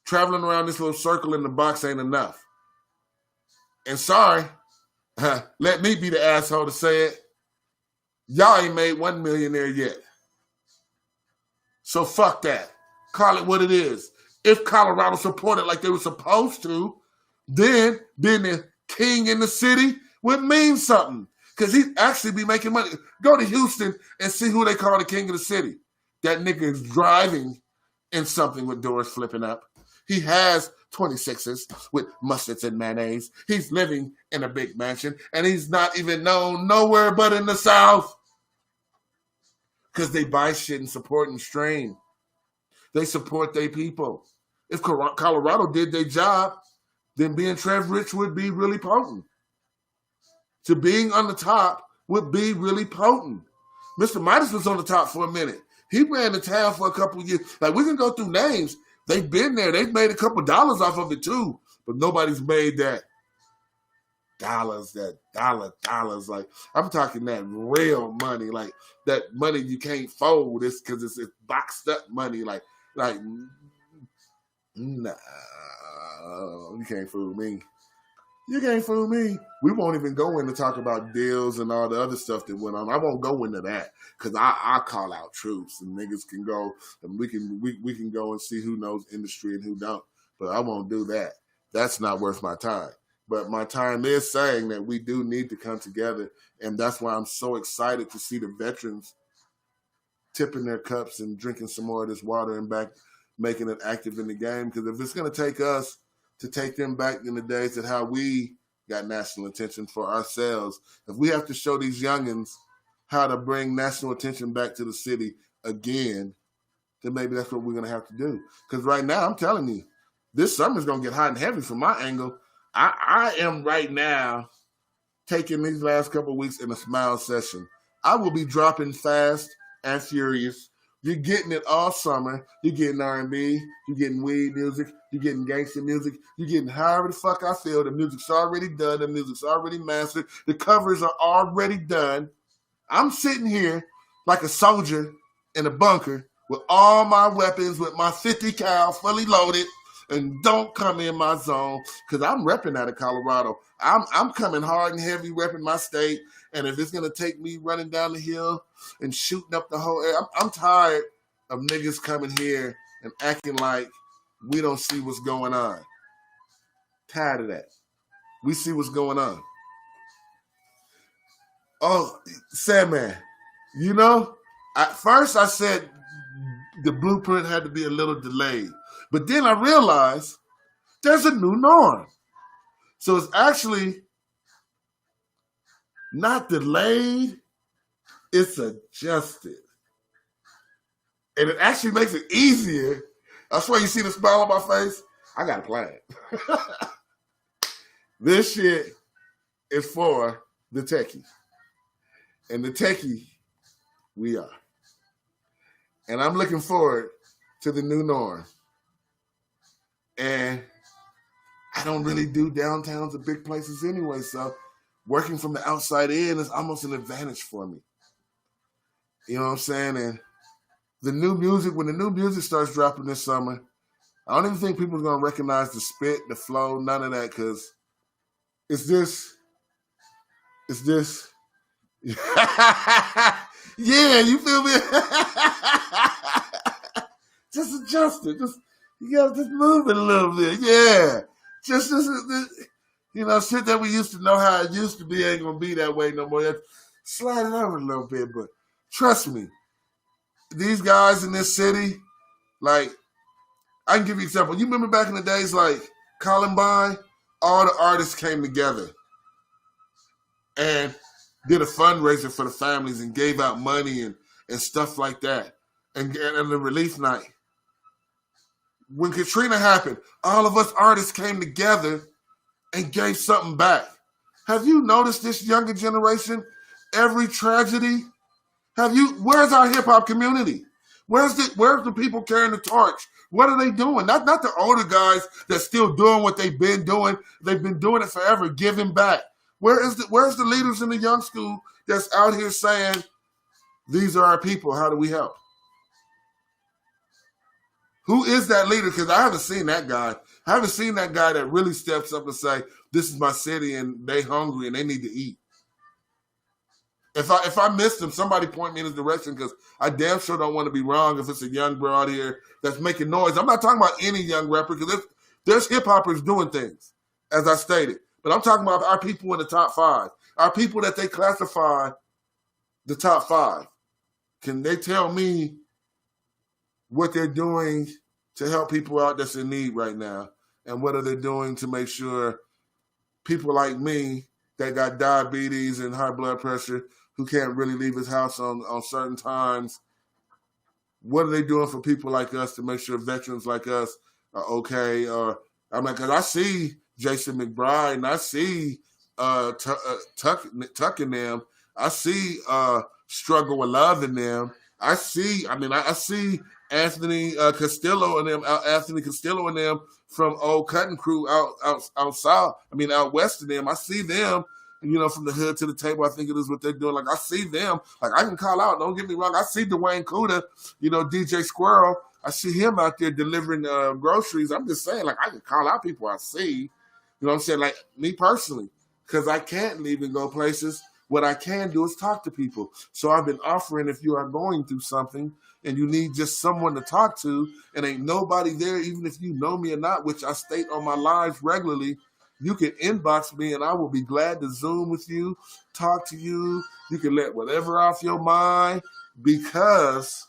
traveling around this little circle in the box ain't enough. And sorry, let me be the asshole to say it. Y'all ain't made 1 millionaire yet. So fuck that. Call it what it is. If Colorado supported like they were supposed to, then being the king in the city would mean something. Because he'd actually be making money. Go to Houston and see who they call the king of the city. That nigga is driving in something with doors flipping up. He has 26s with mustards and mayonnaise. He's living in a big mansion, and he's not even known nowhere but in the South. Because they buy shit and support and strain. They support their people. If Colorado did their job, then being Trev Rich would be really potent. To being on the top would be really potent. Mr. Midas was on the top for a minute. He ran the town for a couple of years. Like, we can go through names. They've been there. They've made a couple of dollars off of it too. But nobody's made that dollars. Like, I'm talking that real money. Like, that money you can't fold. It's because it's boxed up money. Like, nah, you can't fool me. You can't fool me. We won't even go in to talk about deals and all the other stuff that went on. I won't go into that because I call out troops and niggas can go and we can go and see who knows industry and who don't. But I won't do that. That's not worth my time. But my time is saying that we do need to come together, and that's why I'm so excited to see the veterans tipping their cups and drinking some more of this water and back making it active in the game. Because if it's going to take us to take them back in the days of how we got national attention for ourselves, if we have to show these youngins how to bring national attention back to the city again, then maybe that's what we're going to have to do. Because right now, I'm telling you, this summer's going to get hot and heavy from my angle. I am right now taking these last couple of weeks in a smile session. I will be dropping fast and furious. You're getting it all summer. You're getting R&B. You're getting weed music. You're getting gangster music. You're getting however the fuck I feel. The music's already done. The music's already mastered. The covers are already done. I'm sitting here like a soldier in a bunker with all my weapons, with my 50 cal fully loaded, and don't come in my zone because I'm repping out of Colorado. I'm coming hard and heavy repping my state, and if it's going to take me running down the hill and shooting up the whole air, I'm tired of niggas coming here and acting like we don't see what's going on. Tired of that. We see what's going on. Oh, Sandman, you know, at first I said the blueprint had to be a little delayed. But then I realized there's a new norm. So it's actually not delayed, it's adjusted. And it actually makes it easier. I swear you see the smile on my face? I got a plan. This shit is for the techie. And the techie, we are. And I'm looking forward to the new norm. And I don't really do downtowns or big places anyway, so working from the outside in is almost an advantage for me. You know what I'm saying? And the new music, when the new music starts dropping this summer, I don't even think people are going to recognize the spit, the flow, none of that, because it's this. Yeah, you feel me? Just adjust it. You gotta just move it a little bit. Yeah. Just you know, shit that we used to know how it used to be ain't gonna be that way no more. Slide it over a little bit, but trust me, these guys in this city, like, I can give you an example. You remember back in the days, like Columbine, all the artists came together and did a fundraiser for the families and gave out money and stuff like that. And the relief night. When Katrina happened, all of us artists came together and gave something back. Have you noticed this younger generation? Every tragedy? Where's our hip hop community? Where's the people carrying the torch? What are they doing? Not the older guys that's still doing what they've been doing. They've been doing it forever, giving back. Where's the leaders in the young school that's out here saying, these are our people, how do we help? Who is that leader? Because I haven't seen that guy. I haven't seen that guy that really steps up and say, this is my city and they hungry and they need to eat. If I missed him, somebody point me in his direction, because I damn sure don't want to be wrong if it's a young bro out here that's making noise. I'm not talking about any young rapper, because there's hip-hoppers doing things, as I stated. But I'm talking about our people in the top 5, our people that they classify the top 5. Can they tell me what they're doing to help people out that's in need right now? And what are they doing to make sure people like me that got diabetes and high blood pressure, who can't really leave his house on certain times, what are they doing for people like us to make sure veterans like us are okay? Or because I see Jason McBride and I see Tuck in them. I see Struggle with Love in them. I see Anthony Castillo and them from Old Cutting Crew out south. Out west of them. I see them, from the hood to the table. I think it is what they're doing. Like, I see them. Like, I can call out. Don't get me wrong. I see Dwayne Cuda, DJ Squirrel. I see him out there delivering groceries. I'm just saying, like, I can call out people I see. You know what I'm saying? Like, me personally, because I can't leave and go places. What I can do is talk to people. So I've been offering, if you are going through something and you need just someone to talk to and ain't nobody there, even if you know me or not, which I state on my lives regularly, you can inbox me and I will be glad to Zoom with you, talk to you. You can let whatever off your mind, because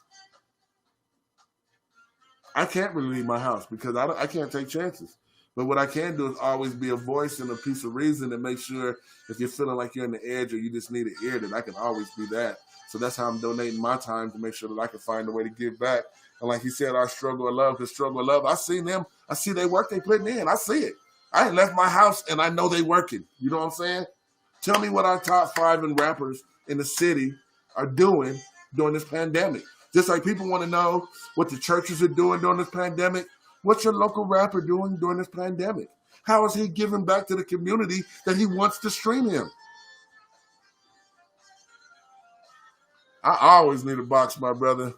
I can't really leave my house because I can't take chances. But what I can do is always be a voice and a piece of reason and make sure if you're feeling like you're on the edge or you just need an ear, that I can always be that. So that's how I'm donating my time to make sure that I can find a way to give back. And like he said, our Struggle of Love, because Struggle of Love, I seen them. I see they work they putting in. I see it. I ain't left my house and I know they working. You know what I'm saying? Tell me what our top 5 and rappers in the city are doing during this pandemic. Just like people want to know what the churches are doing during this pandemic. What's your local rapper doing during this pandemic? How is he giving back to the community that he wants to stream him? I always need a box, my brother.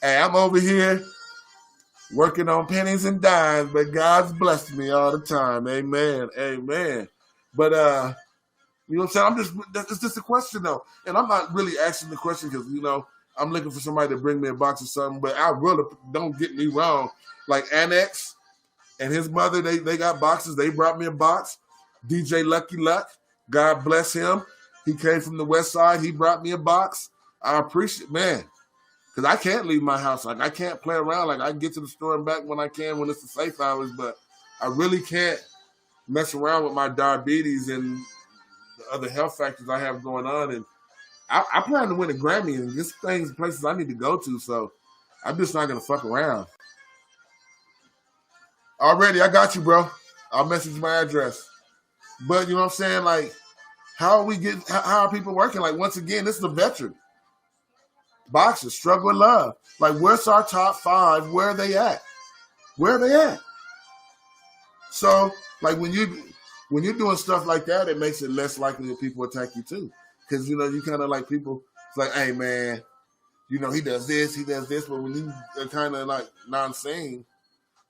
Hey, I'm over here working on pennies and dimes, but God's blessed me all the time. Amen. Amen. But, you know what I'm saying? It's just a question, though. And I'm not really asking the question because, I'm looking for somebody to bring me a box or something. But I really, don't get me wrong, like Annex and his mother, they got boxes. They brought me a box. DJ Lucky Luck, God bless him. He came from the West Side. He brought me a box. I appreciate, man, because I can't leave my house. Like, I can't play around. Like, I can get to the store and back when I can when it's the safe hours, but I really can't mess around with my diabetes and the other health factors I have going on. And I plan to win a Grammy, and this things places I need to go to, so I'm just not going to fuck around. Already, I got you, bro. I'll message my address. But, you know what I'm saying? Like, how are people working? Like, once again, this is a veteran. Boxers, struggle and love. Like, where's our top 5? Where are they at? Where are they at? So, like, when you're doing stuff like that, it makes it less likely that people attack you too. Because, you know, you kind of like people, it's like, hey, man, you know, he does this. But when you are kind of like non-sane,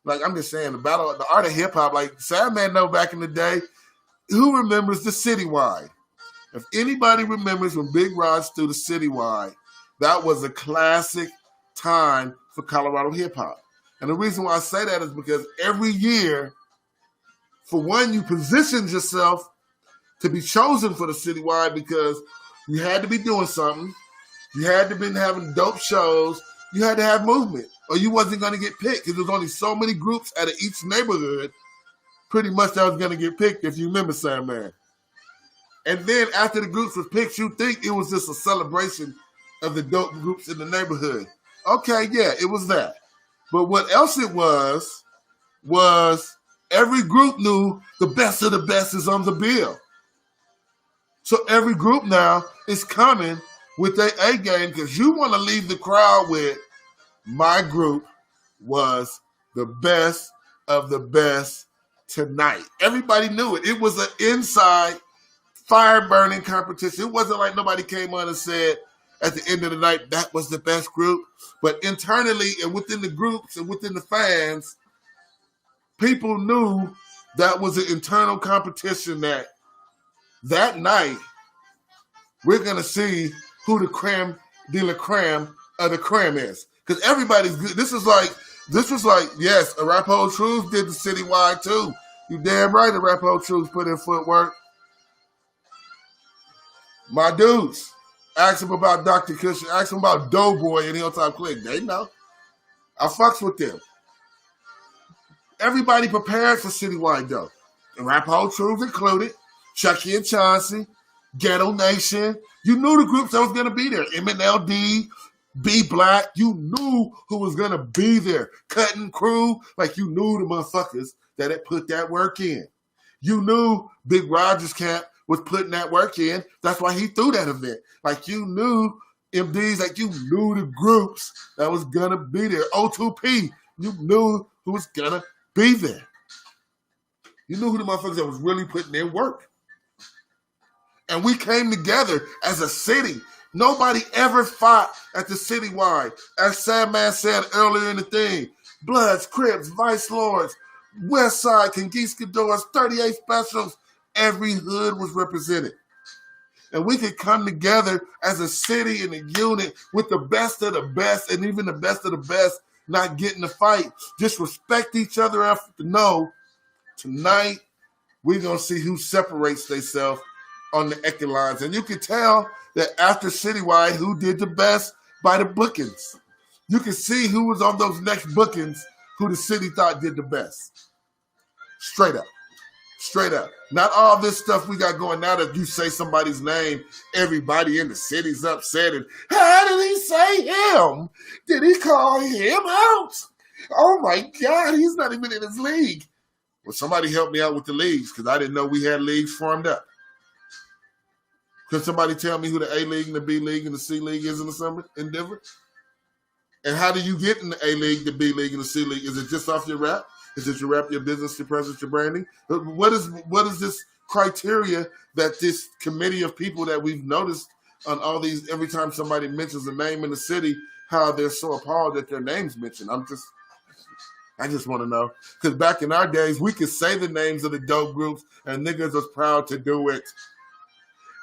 like, I'm just saying, the art of hip-hop, like, Sandman know back in the day, who remembers the Citywide? If anybody remembers when Big Rod threw the Citywide, that was a classic time for Colorado hip-hop. And the reason why I say that is because every year, for one, you positioned yourself to be chosen for the Citywide because you had to be doing something. You had to be having dope shows. You had to have movement, or you wasn't going to get picked because there's only so many groups out of each neighborhood pretty much that was going to get picked, if you remember, Sandman. And then after the groups was picked, you think it was just a celebration of the dope groups in the neighborhood. Okay, yeah, it was that. But what else it was every group knew the best of the best is on the bill. So every group now is coming with their A game because you want to leave the crowd with, my group was the best of the best tonight. Everybody knew it. It was an inside fire-burning competition. It wasn't like nobody came on and said at the end of the night, that was the best group. But internally and within the groups and within the fans, people knew that was an internal competition that night we're going to see who the creme de la creme of the creme is. Because everybody's good. This was like, yes, Arapaho Truth did the Citywide too. You damn right Arapaho Truth put in footwork. My dudes, ask him about Dr. Cushion, ask him about Doughboy and Hilltop Click. They know. I fucks with them. Everybody prepared for Citywide though. Arapaho Truth included, Chucky and Chauncey, Ghetto Nation. You knew the groups that was going to be there. MNLD, B Black. You knew who was going to be there. Cutting Crew. Like, you knew the motherfuckers that had put that work in. You knew Big Rogers Camp was putting that work in. That's why he threw that event. Like, you knew MDs, like you knew the groups that was going to be there. O2P, you knew who was going to be there. You knew who the motherfuckers that was really putting in work. And we came together as a city. Nobody ever fought at the Citywide. As Sandman said earlier in the thing, Bloods, Crips, Vice Lords, West Side, Conquistadors, 38 Specials, every hood was represented. And we could come together as a city and a unit with the best of the best, and even the best of the best not getting a fight. Just respect each other enough to know tonight we're going to see who separates themselves on the echelon lines. And you can tell that after Citywide, who did the best by the bookings. You can see who was on those next bookings, who the city thought did the best. Straight up. Straight up. Not all this stuff we got going now that you say somebody's name, everybody in the city's upset. And how did he say him? Did he call him out? Oh my God, he's not even in his league. Well, somebody help me out with the leagues because I didn't know we had leagues formed up. Could somebody tell me who the A League and the B League and the C League is in the summer in Denver? And how do you get in the A League, the B League, and the C League? Is it just off your rap? Is it your rap, your business, your presence, your branding? What is this criteria that this committee of people that we've noticed on all these, every time somebody mentions a name in the city, how they're so appalled that their name's mentioned? I just want to know. Because back in our days, we could say the names of the dope groups and niggas was proud to do it.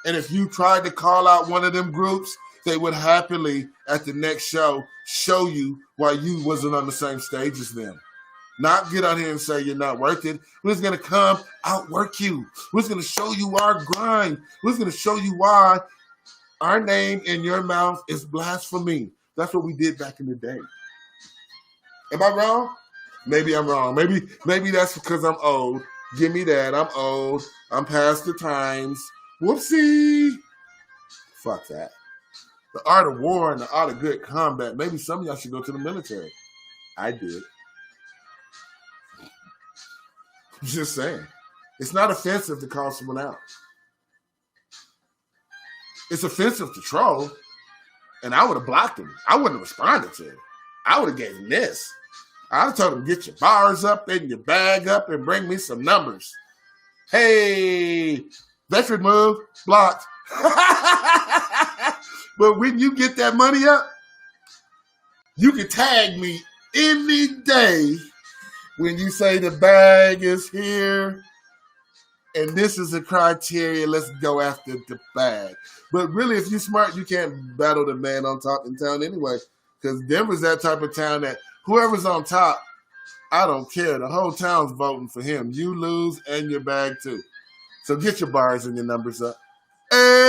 And if you tried to call out one of them groups they would happily at the next show show you why you wasn't on the same stage as them. Not get out here and say you're not worth it. We're just going to come outwork you. We're just going to show you our grind. We're just going to show you why our name in your mouth is blasphemy. That's what we did back in the day. Am I wrong? Maybe I'm wrong. Maybe that's because I'm old. Give me that. I'm old. I'm past the times. Whoopsie. Fuck that. The art of war and the art of good combat. Maybe some of y'all should go to the military. I did. I'm just saying. It's not offensive to call someone out. It's offensive to troll. And I would have blocked him. I wouldn't have responded to him. I would have gave him this. I would have told him, get your bars up and your bag up and bring me some numbers. Hey, veteran move, blocked. But when you get that money up, you can tag me any day when you say the bag is here and this is the criteria, let's go after the bag. But really, if you're smart, you can't battle the man on top in town anyway, because Denver's that type of town that whoever's on top, I don't care. The whole town's voting for him. You lose and your bag too. So get your bars and your numbers up. Amen.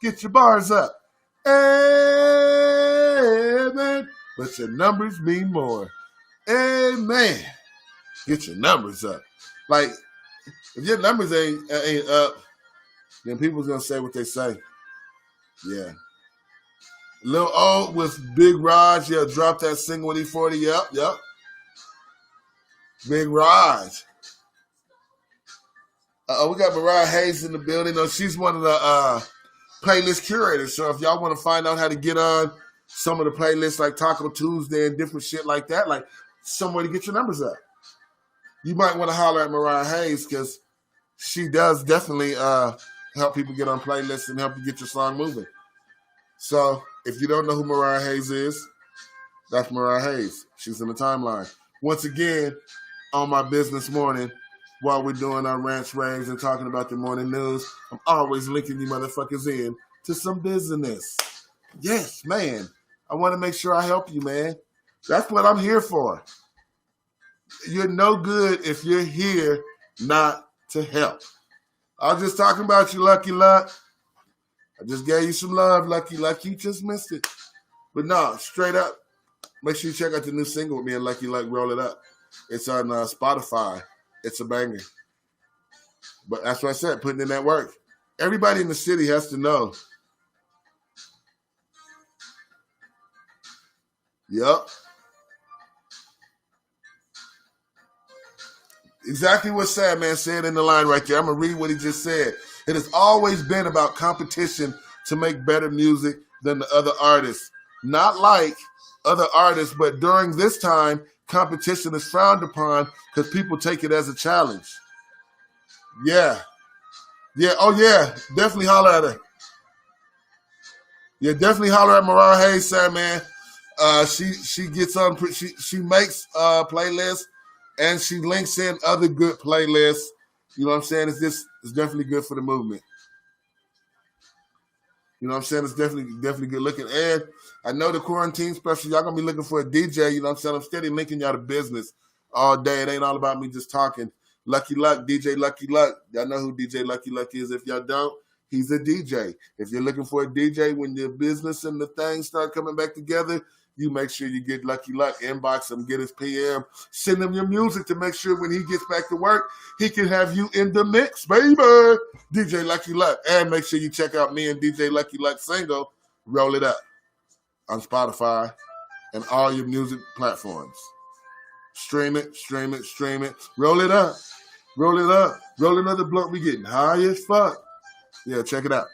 Get your bars up. Amen. But your numbers mean more. Amen. Get your numbers up. Like, if your numbers ain't up, then people's going to say what they say. Yeah. Lil O with Big Raj. Yeah, drop that single with E40. Yep. Big Raj. We got Mariah Hayes in the building. She's one of the playlist curators. So if y'all want to find out how to get on some of the playlists like Taco Tuesday and different shit like that, like somewhere to get your numbers up, you might want to holler at Mariah Hayes because she does definitely help people get on playlists and help you get your song moving. So if you don't know who Mariah Hayes is, that's Mariah Hayes. She's in the timeline. Once again, on my business morning, while we're doing our ranch raves and talking about the morning news, I'm always linking you motherfuckers in to some business. Yes, man. I want to make sure I help you, man. That's what I'm here for. You're no good if you're here not to help. I was just talking about you, Lucky Luck. I just gave you some love, Lucky Luck. You just missed it. But no, straight up, make sure you check out the new single with me and Lucky Luck, Roll It Up. It's on Spotify. It's a banger. But that's what I said, putting in that work. Everybody in the city has to know. Yep. Exactly what Sad Man said in the line right there. I'm going to read what he just said. It has always been about competition to make better music than the other artists. Not like other artists, but during this time, competition is frowned upon because people take it as a challenge. Yeah. Oh, yeah. Definitely holler at her. Yeah, definitely holler at Mariah Hayes, man. She gets on. She makes playlists and she links in other good playlists. You know what I'm saying? It's definitely good for the movement. You know what I'm saying? It's definitely good looking. And I know the quarantine special, y'all gonna be looking for a DJ, you know what I'm saying? I'm steady linking y'all to business all day. It ain't all about me just talking. Lucky Luck, DJ Lucky Luck. Y'all know who DJ Lucky Luck is. If y'all don't, he's a DJ. If you're looking for a DJ when your business and the things start coming back together, you make sure you get Lucky Luck, inbox him, get his PM, send him your music to make sure when he gets back to work, he can have you in the mix, baby. DJ Lucky Luck. And make sure you check out me and DJ Lucky Luck single, Roll It Up, on Spotify and all your music platforms. Stream it. Roll it up. Roll another blunt. We getting high as fuck. Yeah, check it out.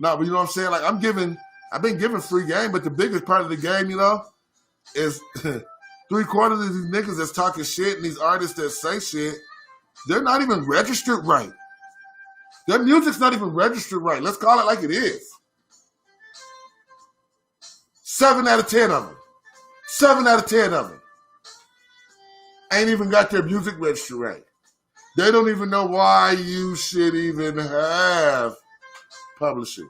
No, but you know what I'm saying? Like I've been giving free game, but the biggest part of the game, you know, is 3/4 of these niggas that's talking shit and these artists that say shit, they're not even registered right. Their music's not even registered right. Let's call it like it is. 7 out of 10 of them. 7 out of 10 of them ain't even got their music registered right. They don't even know why you should even have publishing.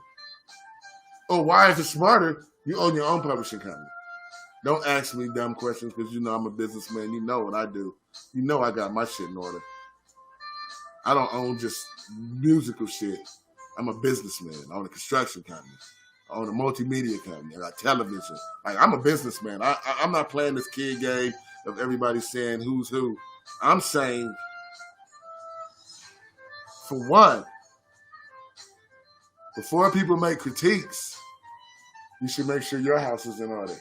Oh, why if it's smarter, you own your own publishing company. Don't ask me dumb questions because you know I'm a businessman. You know what I do. You know I got my shit in order. I don't own just musical shit. I'm a businessman. I own a construction company. I own a multimedia company. I got television. Like, I'm a businessman. I'm not playing this kid game of everybody saying who's who. I'm saying, for one, before people make critiques, you should make sure your house is in order.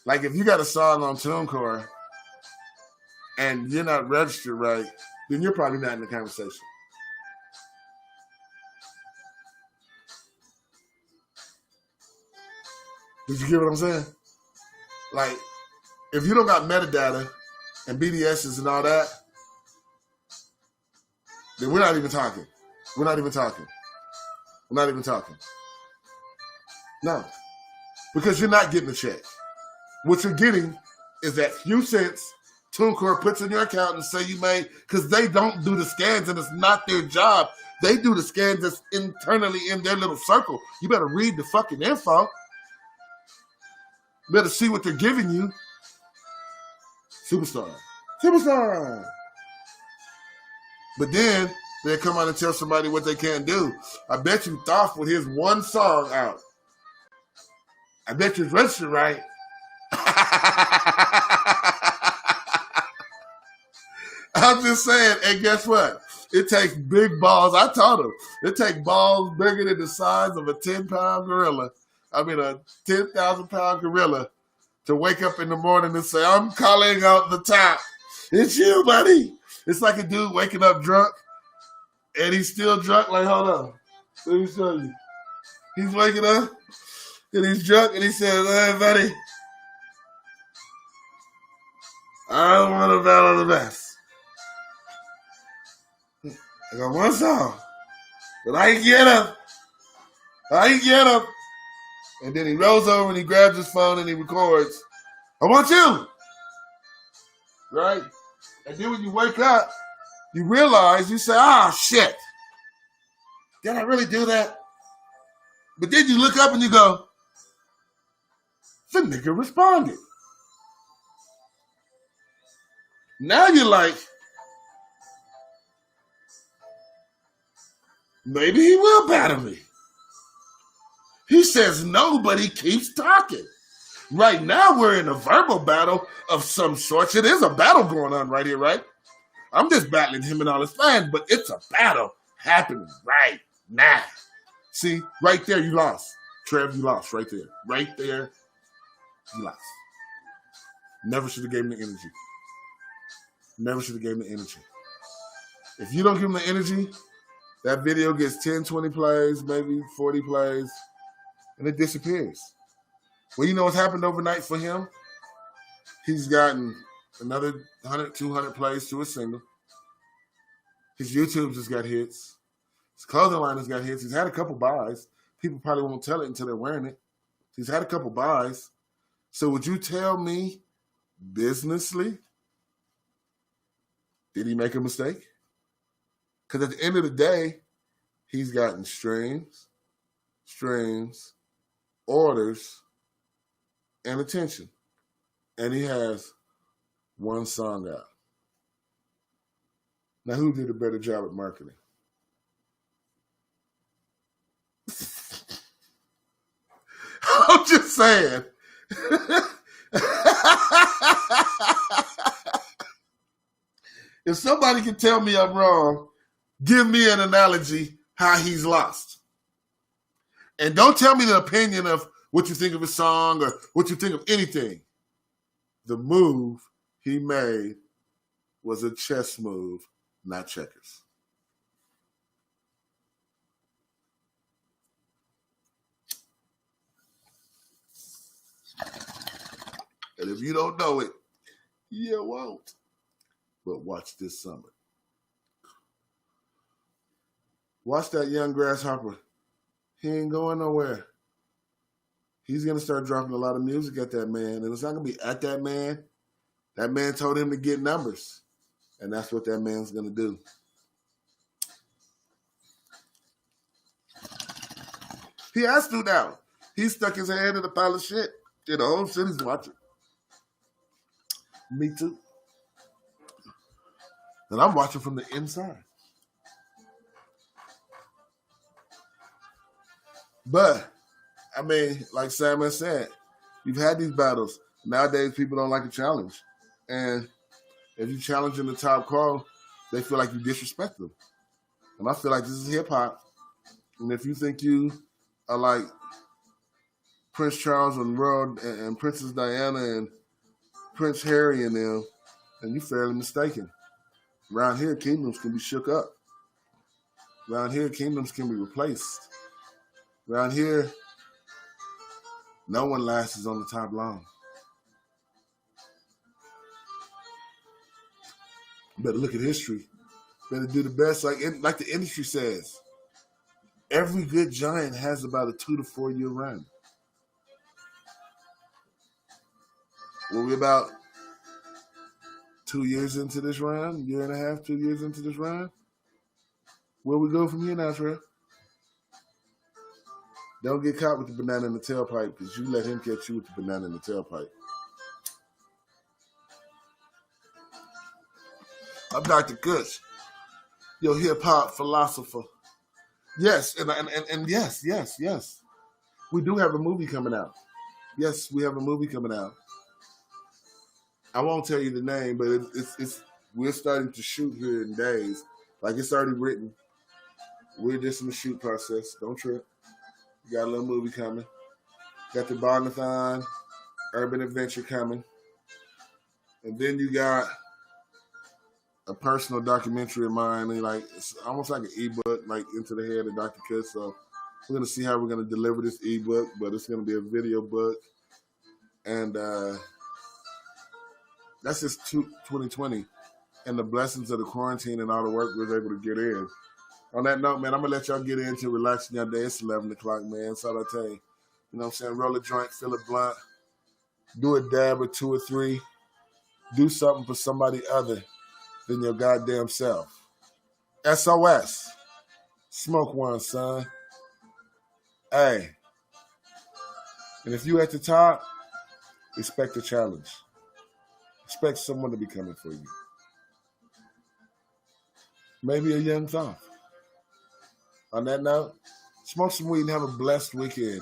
Like, if you got a song on TuneCore and you're not registered right, then you're probably not in the conversation. Did you get what I'm saying? Like, if you don't got metadata and BDSs and all that, then we're not even talking. We're not even talking. We're not even talking. No. Because you're not getting a check. What you're getting is that few cents TuneCore puts in your account and say you made, because they don't do the scans and it's not their job. They do the scans that's internally in their little circle. You better read the fucking info. You better see what they're giving you. Superstar. Superstar. But then they come out and tell somebody what they can't do. I bet you Thoth with his one song out. I bet you it's registered right. I'm just saying, and guess what? It takes big balls. I told him, it takes balls bigger than the size of a 10-pound gorilla. I mean, a 10,000-pound gorilla to wake up in the morning and say, I'm calling out the top. It's you, buddy. It's like a dude waking up drunk, and he's still drunk. Like, hold on. Let me show you. He's waking up, and he's drunk, and he says, hey, buddy, I don't want to battle the best. I got one song, but I can get him. I can get him. And then he rolls over and he grabs his phone and he records, I want you. Right? And then when you wake up, you realize, you say, shit. Did I really do that? But then you look up and you go, the nigga responded. Now you're like, maybe he will battle me. He says nobody keeps talking. Right now we're in a verbal battle of some sort. It is a battle going on right here, right? I'm just battling him and all his fans, but it's a battle happening right now. See, right there you lost. Trev, you lost right there. Right there, you lost. Never should have gave him the energy. Never should have gave him the energy. If you don't give him the energy, that video gets 10, 20 plays, maybe 40 plays, and it disappears. Well, you know what's happened overnight for him? He's gotten another 100, 200 plays to a single. His YouTube just got hits. His clothing line has got hits. He's had a couple buys. People probably won't tell it until they're wearing it. He's had a couple buys. So would you tell me, businessly, did he make a mistake? Because at the end of the day, he's gotten streams, orders, and attention. And he has one song out. Now, who did a better job at marketing? I'm just saying. If somebody can tell me I'm wrong, give me an analogy how he's lost. And don't tell me the opinion of what you think of his song or what you think of anything. The move he made was a chess move, not checkers. And if you don't know it, you won't. But watch this summer. Watch that young grasshopper. He ain't going nowhere. He's going to start dropping a lot of music at that man. And it's not going to be at that man. That man told him to get numbers. And that's what that man's going to do. He has to now. He stuck his hand in a pile of shit. The whole city's watching. Me too. And I'm watching from the inside. But, I mean, like Simon said, you've had these battles. Nowadays, people don't like a challenge. And if you challenge in the top call, they feel like you disrespect them. And I feel like this is hip-hop. And if you think you are like Prince Charles and Princess Diana and Prince Harry and them, then you're fairly mistaken. Around here, kingdoms can be shook up. Around here, kingdoms can be replaced. Around here, no one lasts on the top long. Better look at history. Better do the best, like the industry says. Every good giant has about a 2 to 4 year run. We're about 2 years into this run, year and a half, 2 years into this run. Where we go from here now, Trey? Don't get caught with the banana in the tailpipe, because you let him catch you with the banana in the tailpipe. I'm Dr. Kush, your hip-hop philosopher. Yes, and yes. We do have a movie coming out. Yes, we have a movie coming out. I won't tell you the name, but it's we're starting to shoot here in days. Like, it's already written. We're just in the shoot process. Don't trip. We got a little movie coming. Got the Barnathon Urban Adventure coming. And then you got a personal documentary of mine. Like, it's almost like an ebook, like Into the Head of Dr. Kush. So we're going to see how we're going to deliver this ebook, but it's going to be a video book. And that's just 2020 and the blessings of the quarantine and all the work we was able to get in. On that note, man, I'm going to let y'all get into relaxing your day. It's 11 o'clock, man. That's all I tell you. You know what I'm saying? Roll a joint, fill a blunt, do a dab or 2 or 3. Do something for somebody other than your goddamn self. SOS. Smoke one, son. Hey. And if you at the top, expect a challenge. Expect someone to be coming for you. Maybe a young thought. On that note, smoke some weed and have a blessed weekend.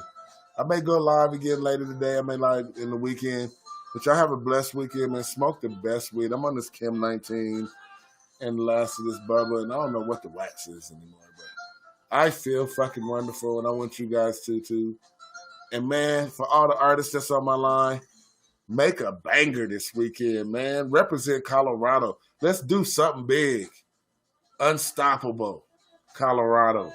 I may go live again later today. I may live in the weekend. But y'all have a blessed weekend, man. Smoke the best weed. I'm on this Chem 19 and the last of this bubble, and I don't know what the wax is anymore. But I feel fucking wonderful, and I want you guys to too. And, man, for all the artists that's on my line, make a banger this weekend, man. Represent Colorado. Let's do something big. Unstoppable. Colorado.